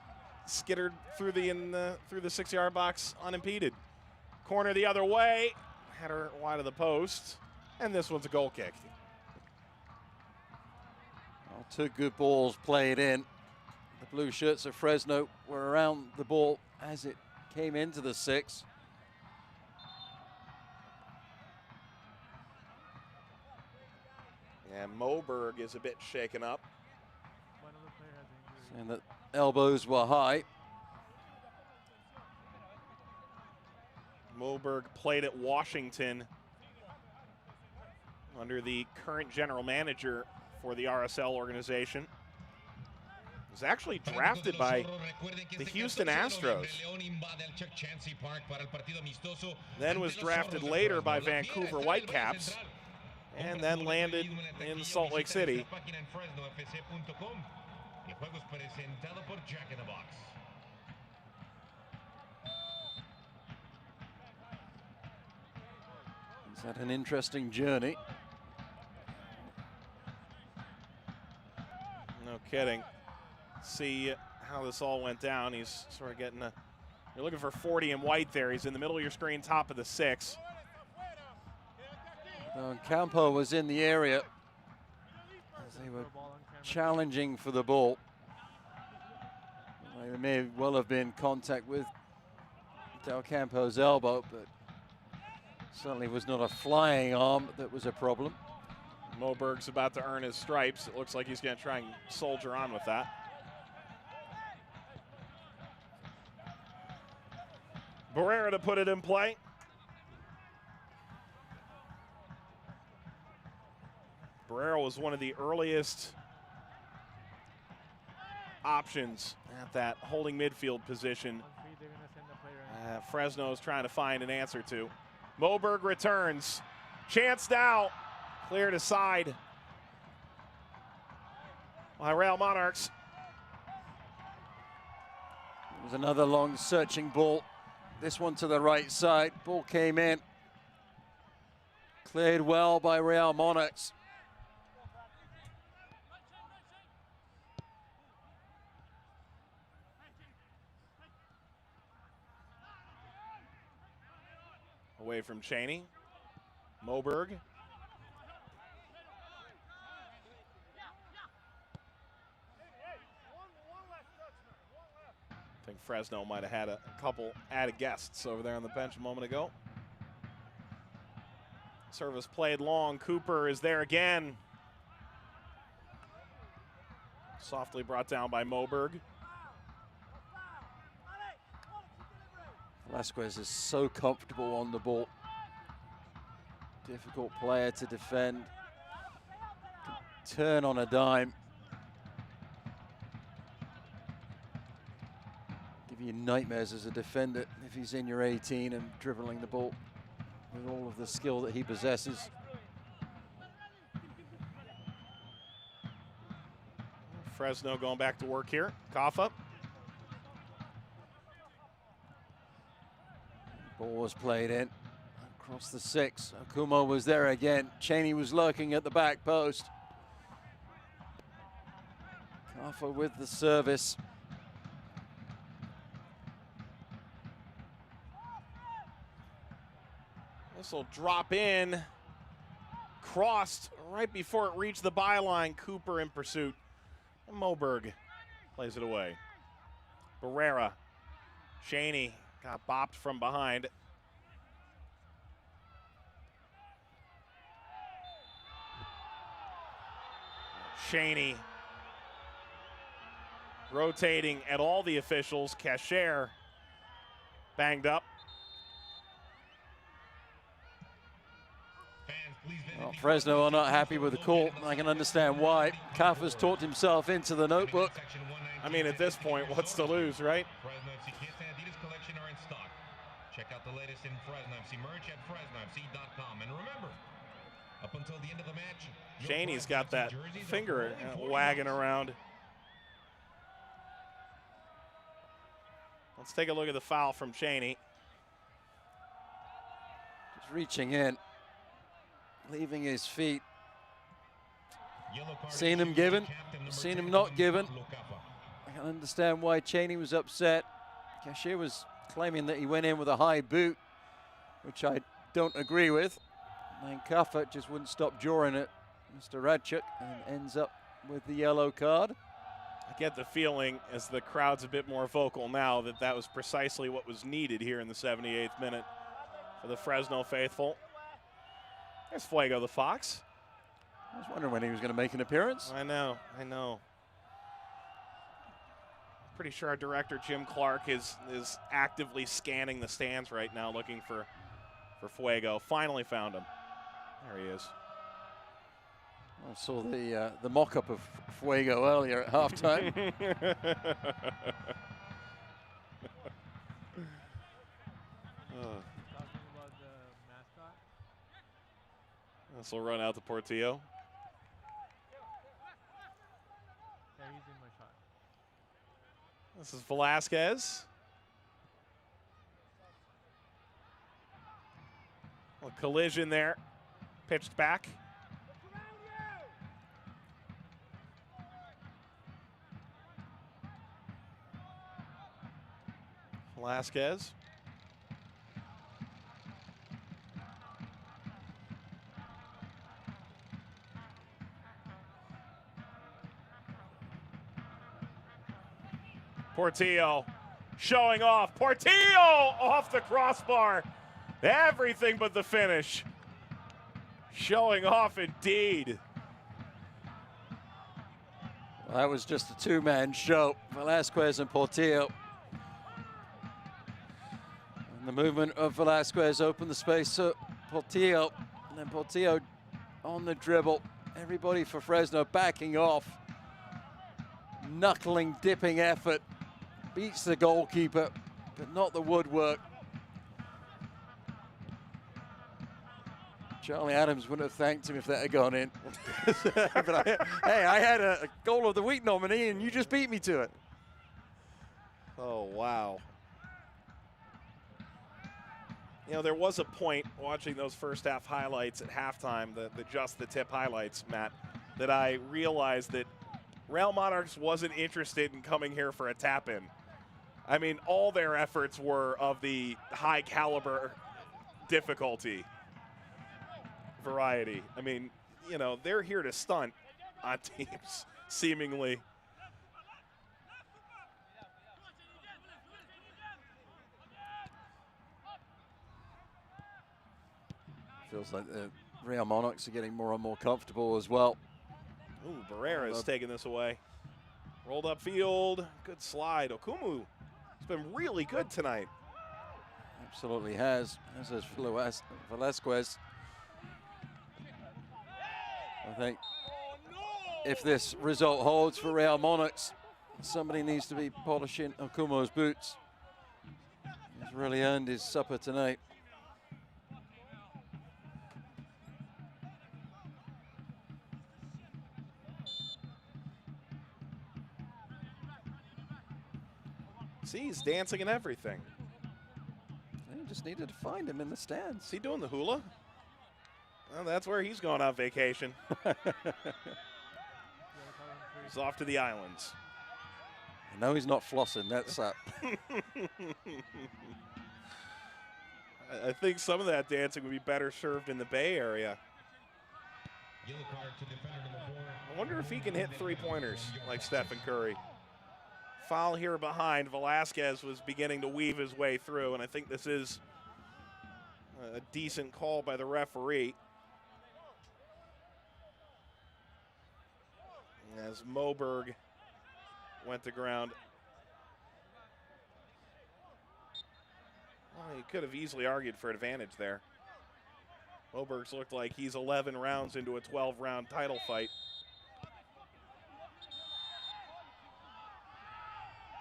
skittered through the 6-yard box unimpeded. Corner the other way. Header wide of the post. And this one's a goal kick. Well, two good balls played in. The blue shirts of Fresno were around the ball as it came into the 6. And Moberg is a bit shaken up. Saying that elbows were high. Moberg played at Washington under the current general manager for the RSL organization. Was actually drafted by the Houston Astros. Then was drafted later by Vancouver Whitecaps, and then landed in Salt Lake City. He's had an interesting journey. No kidding. See how this all went down. He's sort of getting you're looking for 40 in white there. He's in the middle of your screen, top of the 6. Campo was in the area as they were challenging for the ball. There may well have been contact with Del Campo's elbow, but certainly was not a flying arm that was a problem. Moberg's about to earn his stripes. It looks like he's going to try and soldier on with that. Barrera to put it in play. Barrera was one of the earliest options at that holding midfield position. Fresno is trying to find an answer to. Moberg returns. Chance now. Cleared aside by Real Monarchs. It was another long searching ball. This one to the right side. Ball came in. Cleared well by Real Monarchs. Away from Cheney. Moberg. I think Fresno might have had a couple added guests over there on the bench a moment ago. Service played long. Cooper is there again. Softly brought down by Moberg. Velasquez is so comfortable on the ball. Difficult player to defend. Can turn on a dime. Give you nightmares as a defender if he's in your 18 and dribbling the ball with all of the skill that he possesses. Fresno going back to work here. Kaffa. Ball was played in across the 6. Okumo was there again. Cheney was lurking at the back post. Kaffa with the service. This will drop in. Crossed right before it reached the byline. Cooper in pursuit. And Moberg plays it away. Barrera. Cheney got bopped from behind. Cheney rotating at all the officials. Cashier banged up. Well, Fresno are not happy with the call. I can understand why. Kaffa's talked himself into the notebook. I mean, at this point, what's to lose, right? Fresno FC kits and Adidas collection are in stock. Check out the latest in Fresno FC merch at FresnoFC.com. And remember, up until the end of the match, Cheney's got that finger wagging around. Let's take a look at the foul from Cheney. Just reaching in, leaving his feet. Seen him given, seen him not given. I can understand why Cheney was upset. Cashier was claiming that he went in with a high boot. which I don't agree with. And Cuffert just wouldn't stop drawing it, Mr. Radchuk, and ends up with the yellow card. I get the feeling, as the crowd's a bit more vocal now, that that was precisely what was needed here in the 78th minute for the Fresno faithful. There's Fuego the Fox. I was wondering when he was going to make an appearance. I know. Pretty sure our director, Jim Clark, is actively scanning the stands right now looking for Fuego. Finally found him. There he is. I saw the mock-up of Fuego earlier at halftime. This will run out to Portillo. This is Velasquez. A collision there. Pitched back. Velasquez. Portillo showing off. Portillo off the crossbar. Everything but the finish. Showing off indeed. Well, that was just a two-man show. Velasquez and Portillo. And the movement of Velasquez opened the space to Portillo. And then Portillo on the dribble. Everybody for Fresno backing off. Knuckling, dipping effort. Beats the goalkeeper, but not the woodwork. Charlie Adams wouldn't have thanked him if that had gone in. But hey, I had a goal of the week nominee and you just beat me to it. Oh, wow. You know, there was a point watching those first half highlights at halftime, the just the tip highlights, Matt, that I realized that Real Monarchs wasn't interested in coming here for a tap-in. I mean, all their efforts were of the high caliber difficulty variety. I mean, you know, they're here to stunt on teams, seemingly. Feels like the Real Monarchs are getting more and more comfortable as well. Ooh, Barrera's taking this away. Rolled up field, good slide. Okumu has been really good tonight. Absolutely has, as has Velasquez. I think if this result holds for Real Monarchs, somebody needs to be polishing Okumu's boots. He's really earned his supper tonight. See, he's dancing and everything. They just needed to find him in the stands. Is he doing the hula? Well, that's where he's going on vacation. He's off to the islands. No, he's not flossing. That's up. I think some of that dancing would be better served in the Bay Area. I wonder if he can hit three-pointers like Stephen Curry. Foul here behind. Velasquez was beginning to weave his way through, and I think this is a decent call by the referee. As Moberg went to ground. Well, he could have easily argued for advantage there. Moberg's looked like he's 11 rounds into a 12-round title fight.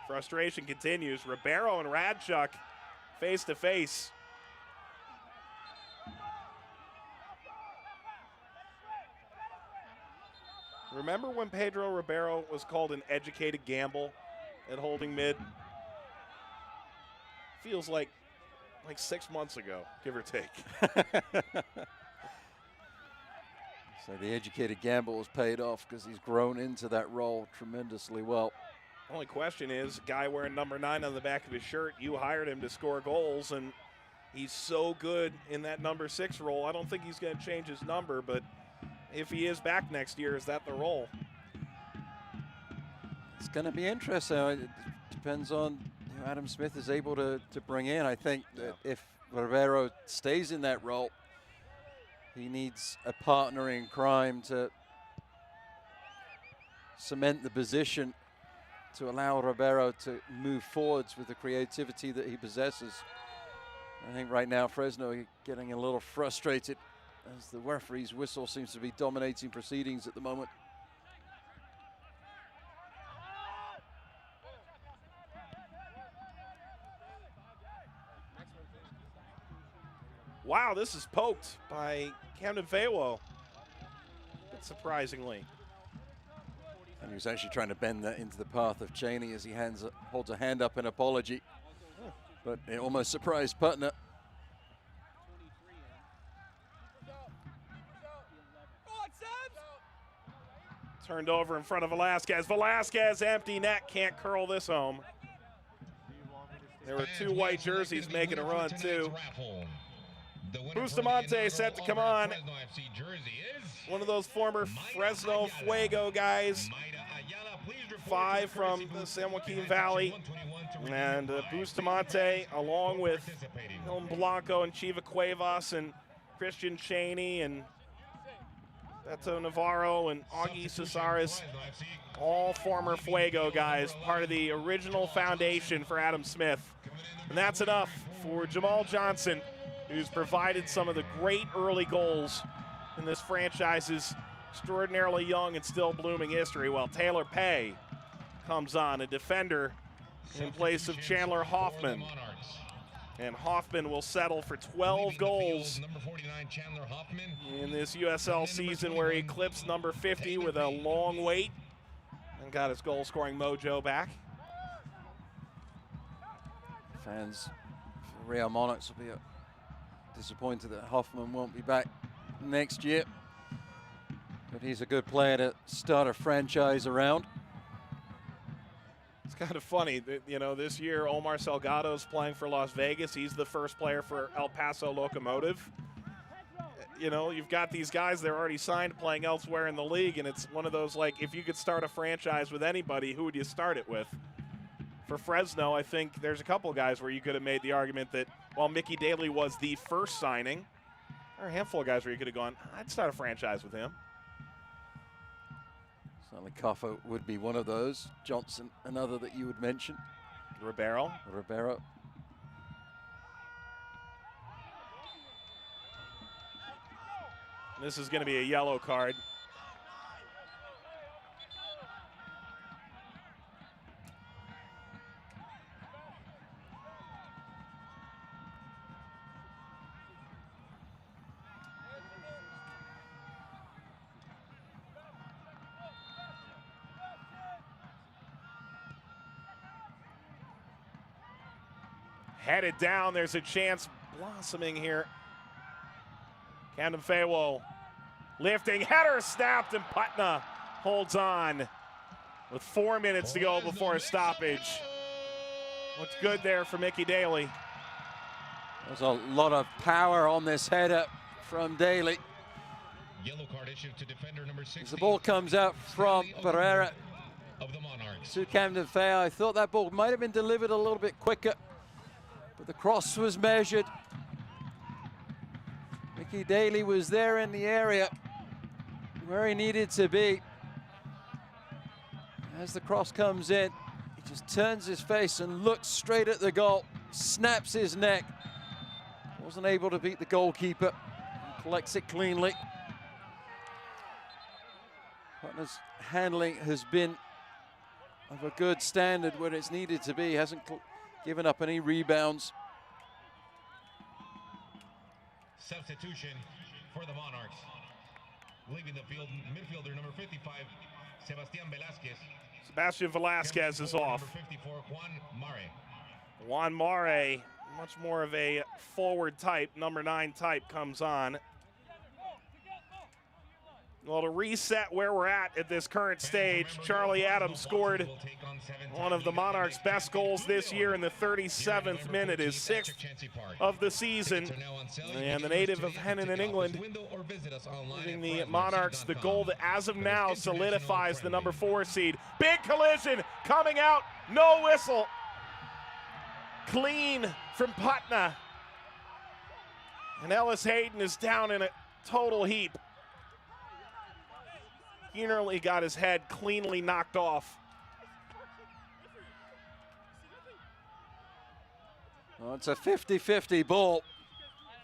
Frustration continues. Ribeiro and Radchuk face to face. Remember when Pedro Ribeiro was called an educated gamble at holding mid? Feels like 6 months ago, give or take. So the educated gamble has paid off because he's grown into that role tremendously well. Only question is, guy wearing number 9 on the back of his shirt, you hired him to score goals, and He's so good in that number 6 role. I don't think he's going to change his number, but if he is back next year, is that the role? It's going to be interesting. It depends on who Adam Smith is able to bring in. I think that if Rivero stays in that role, he needs a partner in crime to cement the position, to allow Rivero to move forwards with the creativity that he possesses. I think right now Fresno are getting a little frustrated as the referee's whistle seems to be dominating proceedings at the moment. Wow, this is poked by Camden Fayewo, surprisingly. And he was actually trying to bend that into the path of Cheney as he holds a hand up in apology. But it almost surprised Putner. Turned over in front of Velasquez. Velasquez, empty net, can't curl this home. There were 2 white jerseys making a run, too. Bustamante set to come on. One of those former Fresno Fuego guys. 5 from the San Joaquin Valley. And Bustamante, along with Hilton Blanco and Chiva Cuevas and Christian Cheney and Beto Navarro and Augie Cesares, all former Fuego guys, part of the original foundation for Adam Smith. And that's enough for Jamal Johnson, who's provided some of the great early goals in this franchise's extraordinarily young and still blooming history, while Taylor Pay comes on, a defender in place of Chandler Hoffman. And Hoffman will settle for 12 goals in this USL season, where he eclipsed number 50 with a long wait and got his goal-scoring mojo back. Fans for Real Monarchs will be disappointed that Hoffman won't be back next year. But he's a good player to start a franchise around. It's kind of funny that, you know, this year Omar Salgado's playing for Las Vegas. He's the first player for El Paso Locomotive. You know, you've got these guys, they're already signed playing elsewhere in the league, and it's one of those, like, if you could start a franchise with anybody, who would you start it with? For Fresno, I think there's a couple guys where you could have made the argument that while Mickey Daly was the first signing, there are a handful of guys where you could have gone, I'd start a franchise with him. Certainly Caffo would be one of those. Johnson, another that you would mention. Ribeiro. This is going to be a yellow card. Headed down, there's a chance blossoming here. Camden Fayewo lifting, header snapped, and Putna holds on with 4 minutes to go before a stoppage. Looks good there for Mickey Daly. There's a lot of power on this header from Daly. Yellow card issued to defender number 6. As the ball comes out from Pereira of the Monarchs. to Camden Fayewo. I thought that ball might have been delivered a little bit quicker, but the cross was measured. Mickey Daly was there in the area where he needed to be. As the cross comes in, he just turns his face and looks straight at the goal, snaps his neck. Wasn't able to beat the goalkeeper, collects it cleanly. Putner's handling has been of a good standard when it's needed to be. Hasn't given up any rebounds. Substitution for the Monarchs. Leaving the field, midfielder number 55, Sebastian Velasquez. Sebastian Velasquez is off. Number 54, Juan Mare. Juan Mare, much more of a forward type, number 9 type, comes on. Well, to reset where we're at this current stage, Charlie Adams scored one of the Monarchs' best goals this year in the 37th minute, his 6th of the season. And the native of Hennon in England giving the Monarchs the goal that as of now solidifies the number 4 seed. Big collision coming out, no whistle. Clean from Putna. And Ellis Hayden is down in a total heap. He nearly got his head cleanly knocked off. Well, it's a 50-50 ball.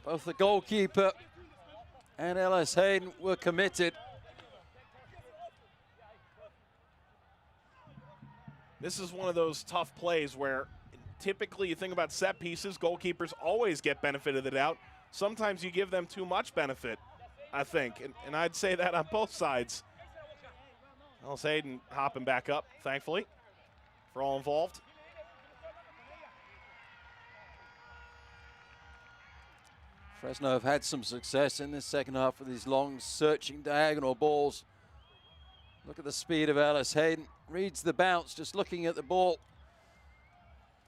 Both the goalkeeper and Ellis Hayden were committed. This is one of those tough plays where typically you think about set pieces, goalkeepers always get benefit of the doubt. Sometimes you give them too much benefit, I think, and I'd say that on both sides. Ellis Hayden hopping back up, thankfully, for all involved. Fresno have had some success in this second half with these long, searching diagonal balls. Look at the speed of Ellis Hayden. Reads the bounce, just looking at the ball.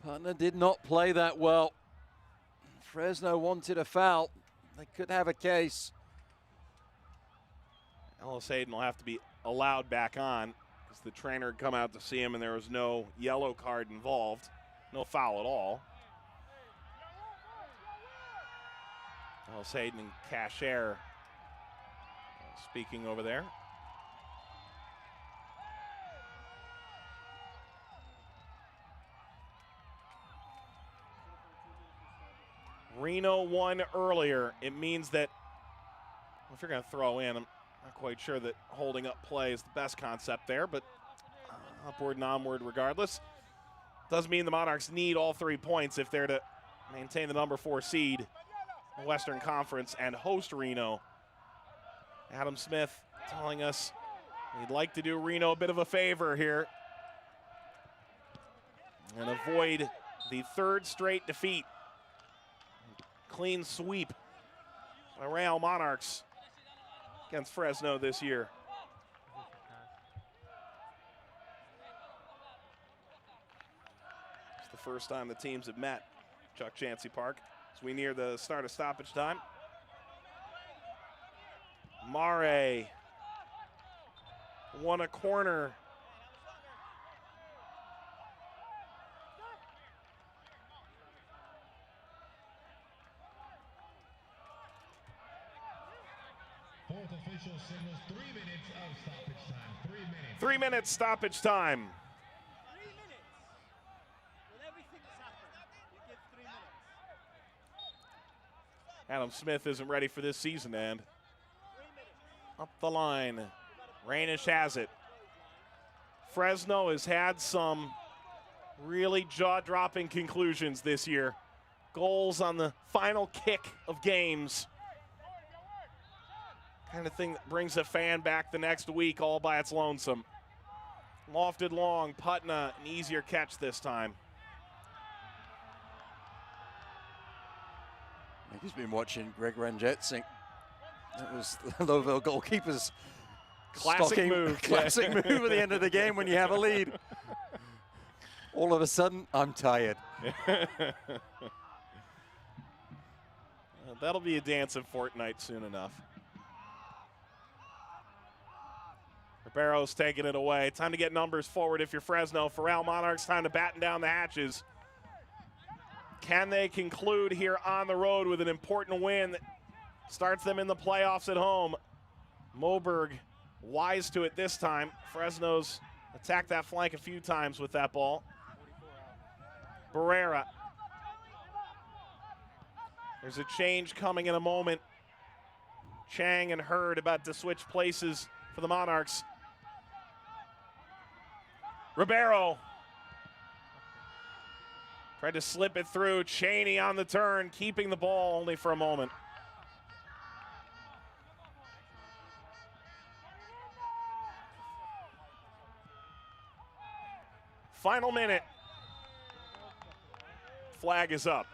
Putna did not play that well. Fresno wanted a foul. They could have a case. Ellis Hayden will have to be allowed back on because the trainer had come out to see him and there was no yellow card involved. No foul at all. Ellis Hayden and Cashier speaking over there. Reno won earlier. It means that if you're going to throw in, I'm not quite sure that holding up play is the best concept there, but upward and onward regardless. Does mean the Monarchs need all 3 points if they're to maintain the number 4 seed in the Western Conference and host Reno. Adam Smith telling us he'd like to do Reno a bit of a favor here and avoid the 3rd straight defeat. Clean sweep by Real Monarchs against Fresno this year. It's the first time the teams have met, Chuck Chancey Park, as we near the start of stoppage time. Mare won a corner. Fourth official signals 3 minutes of stoppage time. 3 minutes. 3 minutes stoppage time. 3 minutes. With everything that's happened, you give 3 minutes. Adam Smith isn't ready for this season, and 3 minutes. up the line. Rainish has it. Fresno has had some really jaw-dropping conclusions this year. Goals on the final kick of games. Kind of thing that brings a fan back the next week all by its lonesome. Lofted long, Putna, an easier catch this time. He's been watching Greg Ranjetsing. That was the Lowville goalkeeper's Classic move. Classic move at the end of the game when you have a lead. All of a sudden, I'm tired. That'll be a dance in Fortnite soon enough. Ribeiro's taking it away. Time to get numbers forward if you're Fresno. For Real Monarchs, time to batten down the hatches. Can they conclude here on the road with an important win that starts them in the playoffs at home? Moberg wise to it this time. Fresno's attacked that flank a few times with that ball. Barrera. There's a change coming in a moment. Chang and Hurd about to switch places for the Monarchs. Ribeiro tried to slip it through. Cheney on the turn, keeping the ball only for a moment. Final minute. Flag is up.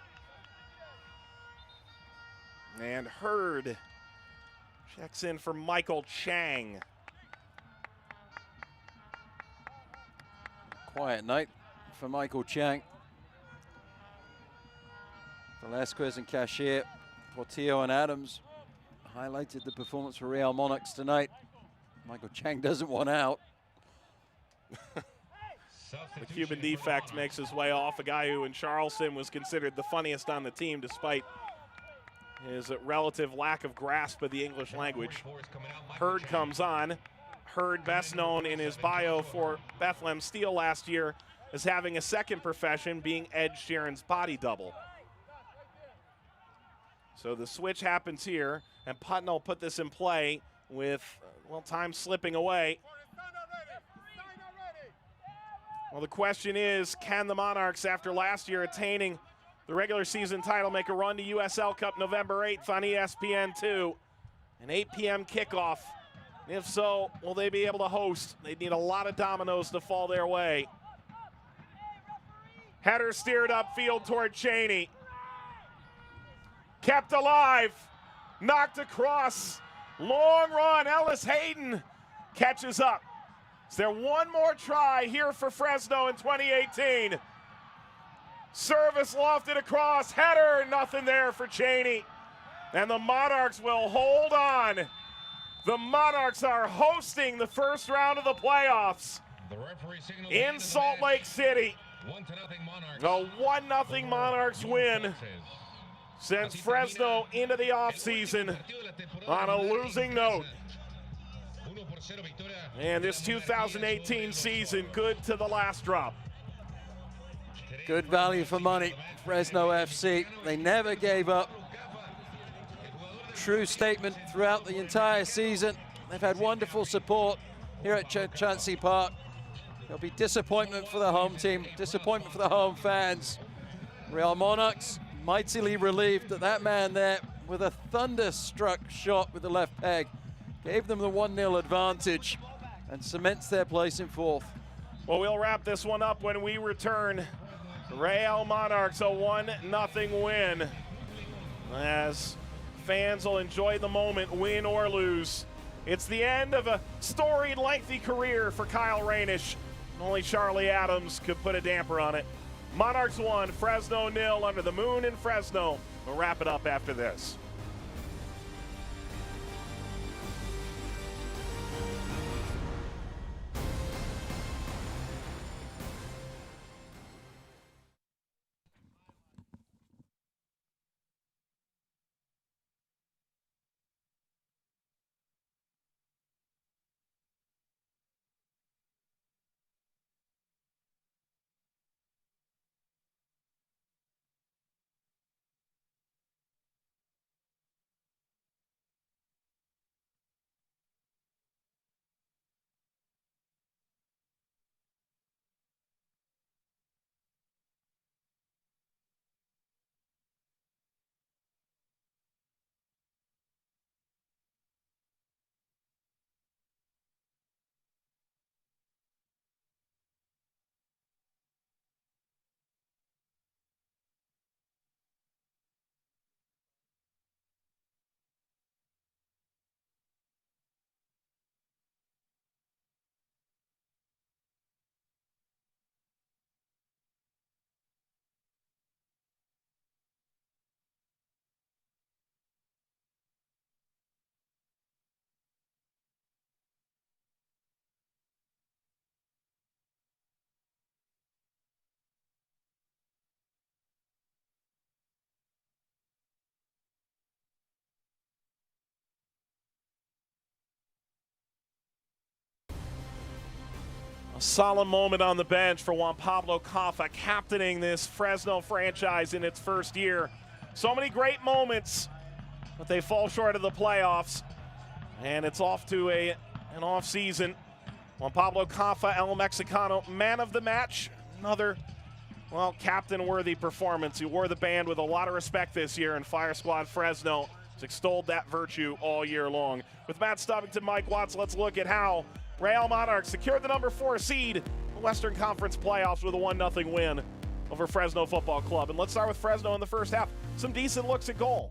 And Hurd Checks in for Michael Chang. Quiet night for Michael Chang. Velasquez and Cashier, Portillo and Adams highlighted the performance for Real Monarchs tonight. Michael Chang doesn't want out. The Cuban defect makes his way off, a guy who in Charleston was considered the funniest on the team despite his relative lack of grasp of the English language. Hurd comes on. Hurd, best known in his bio for Bethlehem Steel last year as having a second profession, being Ed Sheeran's body double. So the switch happens here, and Putnam will put this in play with, well, time slipping away. Well, the question is, can the Monarchs, after last year attaining the regular season title, make a run to USL Cup November 8th on ESPN2, an 8 p.m. kickoff? If so, will they be able to host? They need a lot of dominoes to fall their way. Header steered upfield toward Cheney. Kept alive, knocked across, long run, Ellis Hayden catches up. Is there one more try here for Fresno in 2018? Service lofted across, header, nothing there for Cheney. And the Monarchs will hold on. The Monarchs are hosting the first round of the playoffs in Salt Lake City. A 1-0 Monarchs win sends Fresno into the offseason on a losing note. And this 2018 season, good to the last drop. Good value for money, Fresno FC. They never gave up. True statement throughout the entire season. They've had wonderful support here at Chauncey Park. There'll be disappointment for the home team, disappointment for the home fans. Real Monarchs mightily relieved that that man there with a thunderstruck shot with the left peg gave them the 1-0 advantage and cements their place in fourth. Well, we'll wrap this one up when we return. Real Monarchs, a 1-0 win. As fans will enjoy the moment, win or lose. It's the end of a storied, lengthy career for Kyle Rainish. Only Charlie Adams could put a damper on it. Monarchs 1, Fresno 0 under the moon in Fresno. We'll wrap it up after this. A solemn moment on the bench for Juan Pablo Caffa, captaining this Fresno franchise in its first year. So many great moments, but they fall short of the playoffs. And it's off to an off season. Juan Pablo Caffa, El Mexicano, man of the match. Another, well, captain-worthy performance. He wore the band with a lot of respect this year, and Fire Squad Fresno has extolled that virtue all year long. With Matt Stubbington, Mike Watts, let's look at how Real Monarchs secured the number 4 seed in the Western Conference playoffs with a 1-0 win over Fresno Football Club. And let's start with Fresno in the first half. Some decent looks at goal.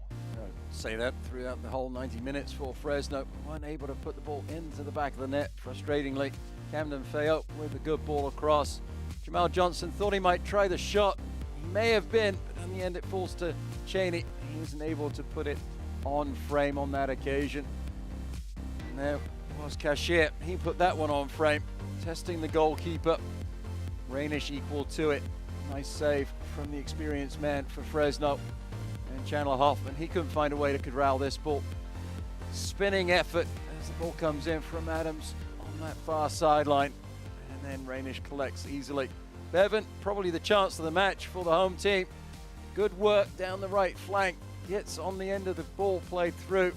Say that throughout the whole 90 minutes for Fresno. Weren't able to put the ball into the back of the net, frustratingly. Camden Feo with a good ball across. Jamal Johnson thought he might try the shot. He may have been, but in the end it falls to Cheney. He isn't able to put it on frame on that occasion. And there was Cashier. He put that one on frame, testing the goalkeeper. Rainish equal to it. Nice save from the experienced man for Fresno. And Chandler Hoffman, he couldn't find a way to corral this ball. Spinning effort as the ball comes in from Adams on that far sideline. And then Rainish collects easily. Bevan, probably the chance of the match for the home team. Good work down the right flank. Gets on the end of the ball played through.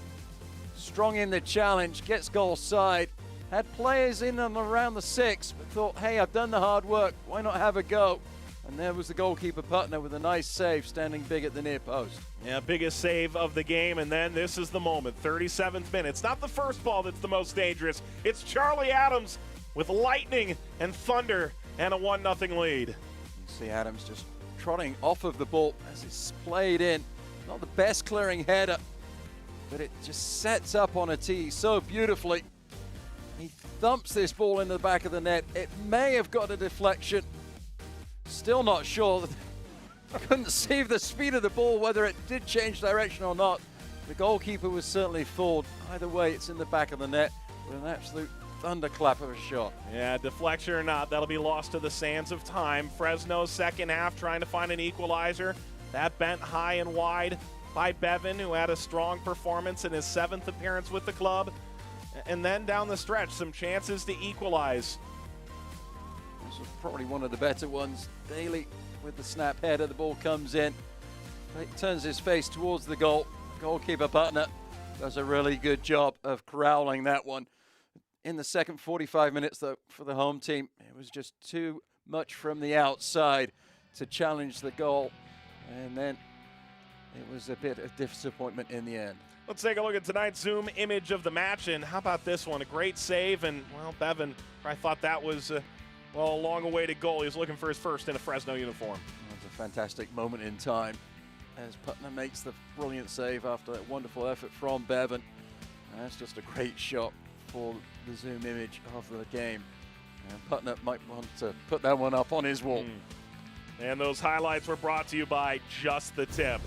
Strong in the challenge, gets goal side. Had players in and around the 6, but thought, hey, I've done the hard work. Why not have a go? And there was the goalkeeper Putner with a nice save, standing big at the near post. Yeah, biggest save of the game, and then this is the moment, 37th minute. It's not the first ball that's the most dangerous. It's Charlie Adams with lightning and thunder and a 1-0 lead. You see Adams just trotting off of the ball as it's played in. Not the best clearing header, but it just sets up on a tee so beautifully. He thumps this ball into the back of the net. It may have got a deflection. Still not sure. Couldn't see the speed of the ball, whether it did change direction or not. The goalkeeper was certainly fooled. Either way, it's in the back of the net with an absolute thunderclap of a shot. Yeah, deflection or not, that'll be lost to the sands of time. Fresno's second half trying to find an equalizer. That bent high and wide by Bevan, who had a strong performance in his 7th appearance with the club. And then down the stretch, some chances to equalize. This was probably one of the better ones. Daly with the snap header, the ball comes in. He turns his face towards the goal. Goalkeeper Putner does a really good job of corralling that one. In the second 45 minutes, though, for the home team, it was just too much from the outside to challenge the goal. And then it was a bit of disappointment in the end. Let's take a look at tonight's Zoom image of the match, and how about this one? A great save, and, well, Bevan, I thought that was, well, a long-awaited goal. He was looking for his first in a Fresno uniform. It's a fantastic moment in time as Putner makes the brilliant save after that wonderful effort from Bevan. And that's just a great shot for the Zoom image of the game. And Putner might want to put that one up on his wall. And those highlights were brought to you by Just the Tip.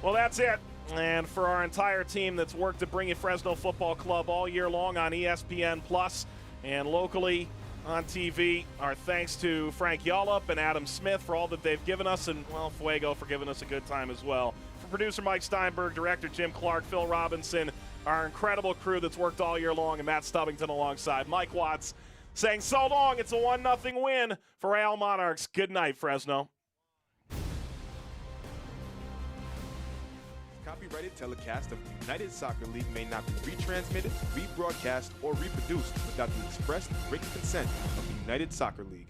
Well, that's it. And for our entire team that's worked to bring you Fresno Football Club all year long on ESPN Plus and locally on TV, our thanks to Frank Yallop and Adam Smith for all that they've given us, and, well, Fuego for giving us a good time as well. For producer Mike Steinberg, director Jim Clark, Phil Robinson, our incredible crew that's worked all year long, and Matt Stubbington alongside Mike Watts, saying so long. It's a 1-0 win for Real Monarchs. Good night, Fresno. Copyrighted telecast of the United Soccer League may not be retransmitted, rebroadcast, or reproduced without the express written consent of the United Soccer League.